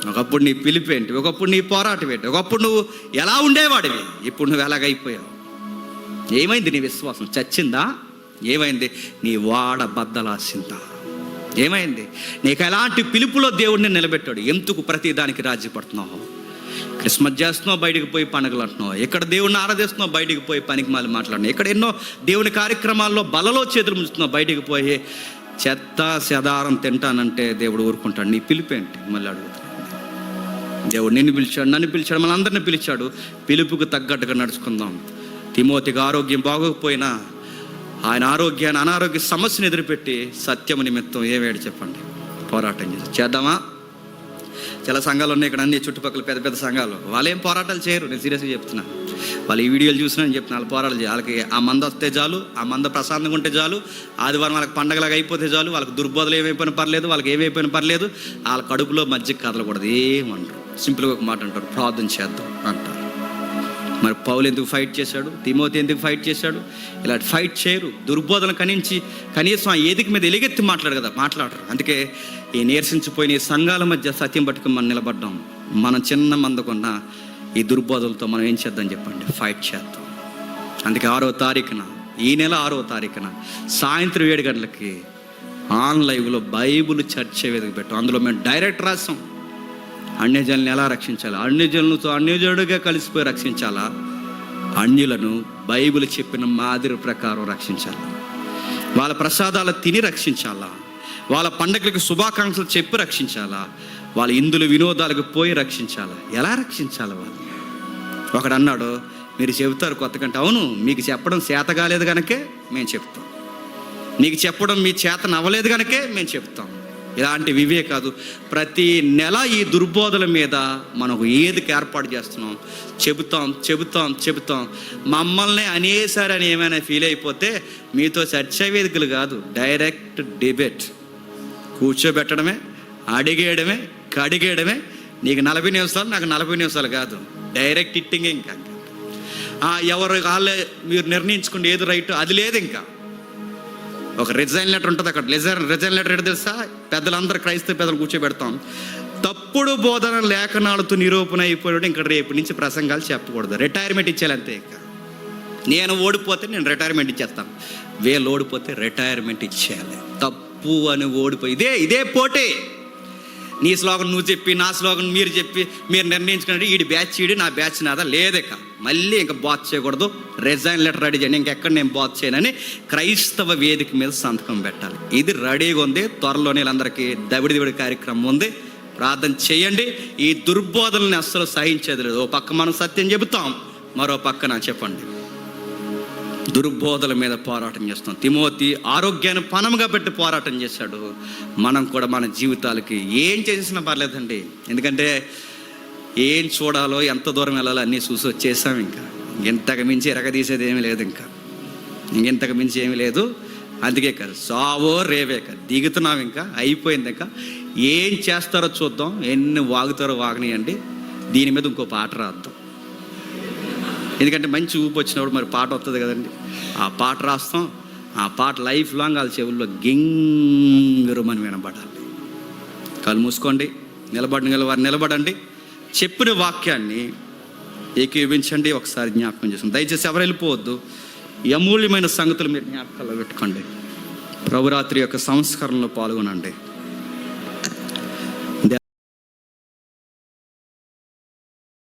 Speaker 1: ఒకప్పుడు నీ పిలిపేంటి, ఒకప్పుడు నీ పోరాటం ఏంటి, ఒకప్పుడు నువ్వు ఎలా ఉండేవాడివి, ఇప్పుడు నువ్వు ఎలాగైపోయావు. ఏమైంది? నీ విశ్వాసం చచ్చిందా? ఏమైంది? నీ వాడ బద్దలాసిందా? ఏమైంది? నీకు ఎలాంటి పిలుపులో దేవుడిని నిలబెట్టాడు? ఎందుకు ప్రతి దానికి రాజ్యపడుతున్నావు? క్రిస్మస్ చేస్తున్నావు, బయటికి పోయి పండుగలు అంటున్నావు. ఎక్కడ దేవుడిని ఆరాధిస్తున్నావు, బయటికి పోయి పనికి మాలి మాట్లాడినావు. ఎక్కడ ఎన్నో దేవుని కార్యక్రమాల్లో బలలో చేతులు ముంచుతున్నావు, బయటికి పోయి చెత్త చెదారం తింటానంటే దేవుడు ఊరుకుంటాడు. నీ పిలిపేంటి? మళ్ళీ అడుగుతాడు. దేవుడు నిన్ను పిలిచాడు, నన్ను పిలిచాడు, మనందరినీ పిలిచాడు. పిలుపుకు తగ్గట్టుగా నడుచుకుందాం. తిమోతికి ఆరోగ్యం బాగోకపోయినా ఆయన ఆరోగ్యాన్ని, అనారోగ్య సమస్యను ఎదురుపెట్టి సత్యము నిమిత్తం ఏమేడు చెప్పండి పోరాటం చేద్దామా? చాలా సంఘాలు ఉన్నాయి ఇక్కడ, అన్ని చుట్టుపక్కల పెద్ద పెద్ద సంఘాలు. వాళ్ళు ఏం పోరాటాలు చేయరు, నేను సీరియస్గా చెప్తున్నా. వాళ్ళు ఈ వీడియోలు చూసినా నేను చెప్తున్నా, వాళ్ళు పోరాటాలు చేయాలి. వాళ్ళకి ఆ మంద వస్తే చాలు, ఆ మంద ప్రశాంతంగా ఉంటే చాలు, ఆదివారం వాళ్ళకి పండగలాగా అయిపోతే చాలు, వాళ్ళకి దుర్బోధలు ఏమైపోయినా పర్లేదు, వాళ్ళకి ఏమైపోయినా పర్లేదు, వాళ్ళ కడుపులో మధ్య కదలకూడదు, ఏమంటారు. సింపుల్గా ఒక మాట అంటారు, ప్రార్థన చేద్దాం అంటారు. మరి పౌలు ఎందుకు ఫైట్ చేశాడు, తిమోతి ఎందుకు ఫైట్ చేశాడు? ఇలాంటి ఫైట్ చేయరు. దుర్బోధన కనీసం ఆ ఏదిక మీద ఎలుగెత్తి మాట్లాడరు. అందుకే ఈ నీరసించిపోయిన ఈ సంఘాల మధ్య సత్యం పట్టుకుని మనం నిలబడ్డాం. మనం చిన్న మందకున్న ఈ దుర్బోధలతో మనం ఏం చేద్దాం చెప్పండి, ఫైట్ చేద్దాం. అందుకే 6వ తారీఖున, ఈ నెల 6వ తారీఖున సాయంత్రం 7 గంటలకి ఆన్లైవ్లో బైబుల్ చర్చ వేదిక పెట్టాం. అందులో మేము డైరెక్ట్ రాసాం, అన్యజనులను ఎలా రక్షించాలా, అన్యజనులతో అన్యజనుడిగా కలిసిపోయి రక్షించాలా, అన్యులను బైబిల్ చెప్పిన మాదిరి ప్రకారం రక్షించాలా, వాళ్ళ ప్రసాదాలు తిని రక్షించాలా, వాళ్ళ పండగలకు శుభాకాంక్షలు చెప్పి రక్షించాలా, వాళ్ళ ఇందులు వినోదాలకు పోయి రక్షించాలా, ఎలా రక్షించాలి వాళ్ళు. ఒకడు అన్నాడు, మీరు చెబుతారు కొత్త కంటే. అవును, మీకు చెప్పడం చేత కాలేదు కనుకే మేము చెప్తాం, మీకు చెప్పడం మీ చేత నవ్వలేదు కనుకే మేము చెప్తాం. ఇలాంటివి ఇవే కాదు, ప్రతి నెల ఈ దుర్బోధల మీద మనకు ఏదికి ఏర్పాటు చేస్తున్నాం, చెబుతాం. మమ్మల్ని అనేసారని ఏమైనా ఫీల్ అయిపోతే మీతో చర్చా వేదికలు కాదు, డైరెక్ట్ డిబేట్. కూర్చోబెట్టడమే, అడిగేయడమే, కడిగేయడమే. నీకు 40 నిమిషాలు, నాకు 40 నిమిషాలు కాదు, డైరెక్ట్ ఇట్టింగే. ఇంకా ఎవరు వాళ్ళే మీరు నిర్ణయించుకోండి ఏది రైట్, అది లేదు. ఇంకా ఒక రిజైన్ లెటర్ ఉంటుంది అక్కడ. రిజైన్ లెటర్ ఏంటో తెలుసా? పెద్దలందరూ క్రైస్తవ పెద్దలు కూర్చోబెడతాం. తప్పుడు బోధన లేఖనాలతో నిరూపణ అయిపోయాడు, ఇంకా రేపు నుంచి ప్రసంగాలు చెప్పకూడదు, రిటైర్మెంట్ ఇచ్చేయాలి అంతే. ఇంకా నేను ఓడిపోతే నేను రిటైర్మెంట్ ఇచ్చేస్తాను, వీళ్ళు ఓడిపోతే రిటైర్మెంట్ ఇచ్చేయాలి. తప్పు అని ఓడిపోయి ఇదే పోటీ. నీ స్లోగన్ నువ్వు చెప్పి, నా స్లోగన్ మీరు చెప్పి, మీరు నిర్ణయించుకున్నట్టు ఈడి బ్యాచ్ ఈడి, నా బ్యాచ్ నాదా లేదేక. మళ్ళీ ఇంకా బాత్ చేయకూడదు, రిజైన్ లెటర్ రెడీ చేయండి, ఇంకెక్కడ నేను బాత్ చేయనని క్రైస్తవ వేదిక మీద సంతకం పెట్టాలి. ఇది రెడీగా ఉంది. త్వరలోనే వీళ్ళందరికీ దవిడి కార్యక్రమం ఉంది, ప్రార్థన చేయండి. ఈ దుర్బోధనల్ని అస్సలు సహించేది లేదు. ఓ పక్క మనం సత్యం చెబుతాం, మరో పక్కన చెప్పండి దుర్బోధల మీద పోరాటం చేస్తాం. తిమోతి ఆరోగ్యాన్ని పణముగా పెట్టి పోరాటం చేశాడు. మనం కూడా మన జీవితాలకి ఏం చేసినా పర్లేదండి, ఎందుకంటే ఏం చూడాలో, ఎంత దూరం వెళ్ళాలో అన్నీ చూసి వచ్చేసాం. ఇంకా ఇంతకు మించి ఎరగదీసేది ఏమీ లేదు, ఇంకెంతకు మించి ఏమీ లేదు. అందుకే కాదు, సావో రేవే కాదు, దిగుతున్నాం. ఇంకా అయిపోయింది. ఇంకా ఏం చేస్తారో చూద్దాం, ఎన్ని వాగుతారో వాగనియండి. దీని మీద ఇంకో పాట రాద్దాం, ఎందుకంటే మంచి ఊపు వచ్చినప్పుడు మరి పాట వస్తుంది కదండి. ఆ పాట రాస్తాం. ఆ పాట లైఫ్ లాంగ్ వాళ్ళ చెవుల్లో గింగురుమని వినబడాలి. కళ్ళు మూసుకోండి, నిలబడండి. చెప్పిన వాక్యాన్ని ఏకీవించండి, ఒకసారి జ్ఞాపకం చేసుకోండి. దయచేసి ఎవరు వెళ్ళిపోవద్దు. అమూల్యమైన సంగతులు మీరు జ్ఞాపకాల్లో పెట్టుకోండి. ప్రభురాత్రి యొక్క సంస్కరణలో పాల్గొనండి.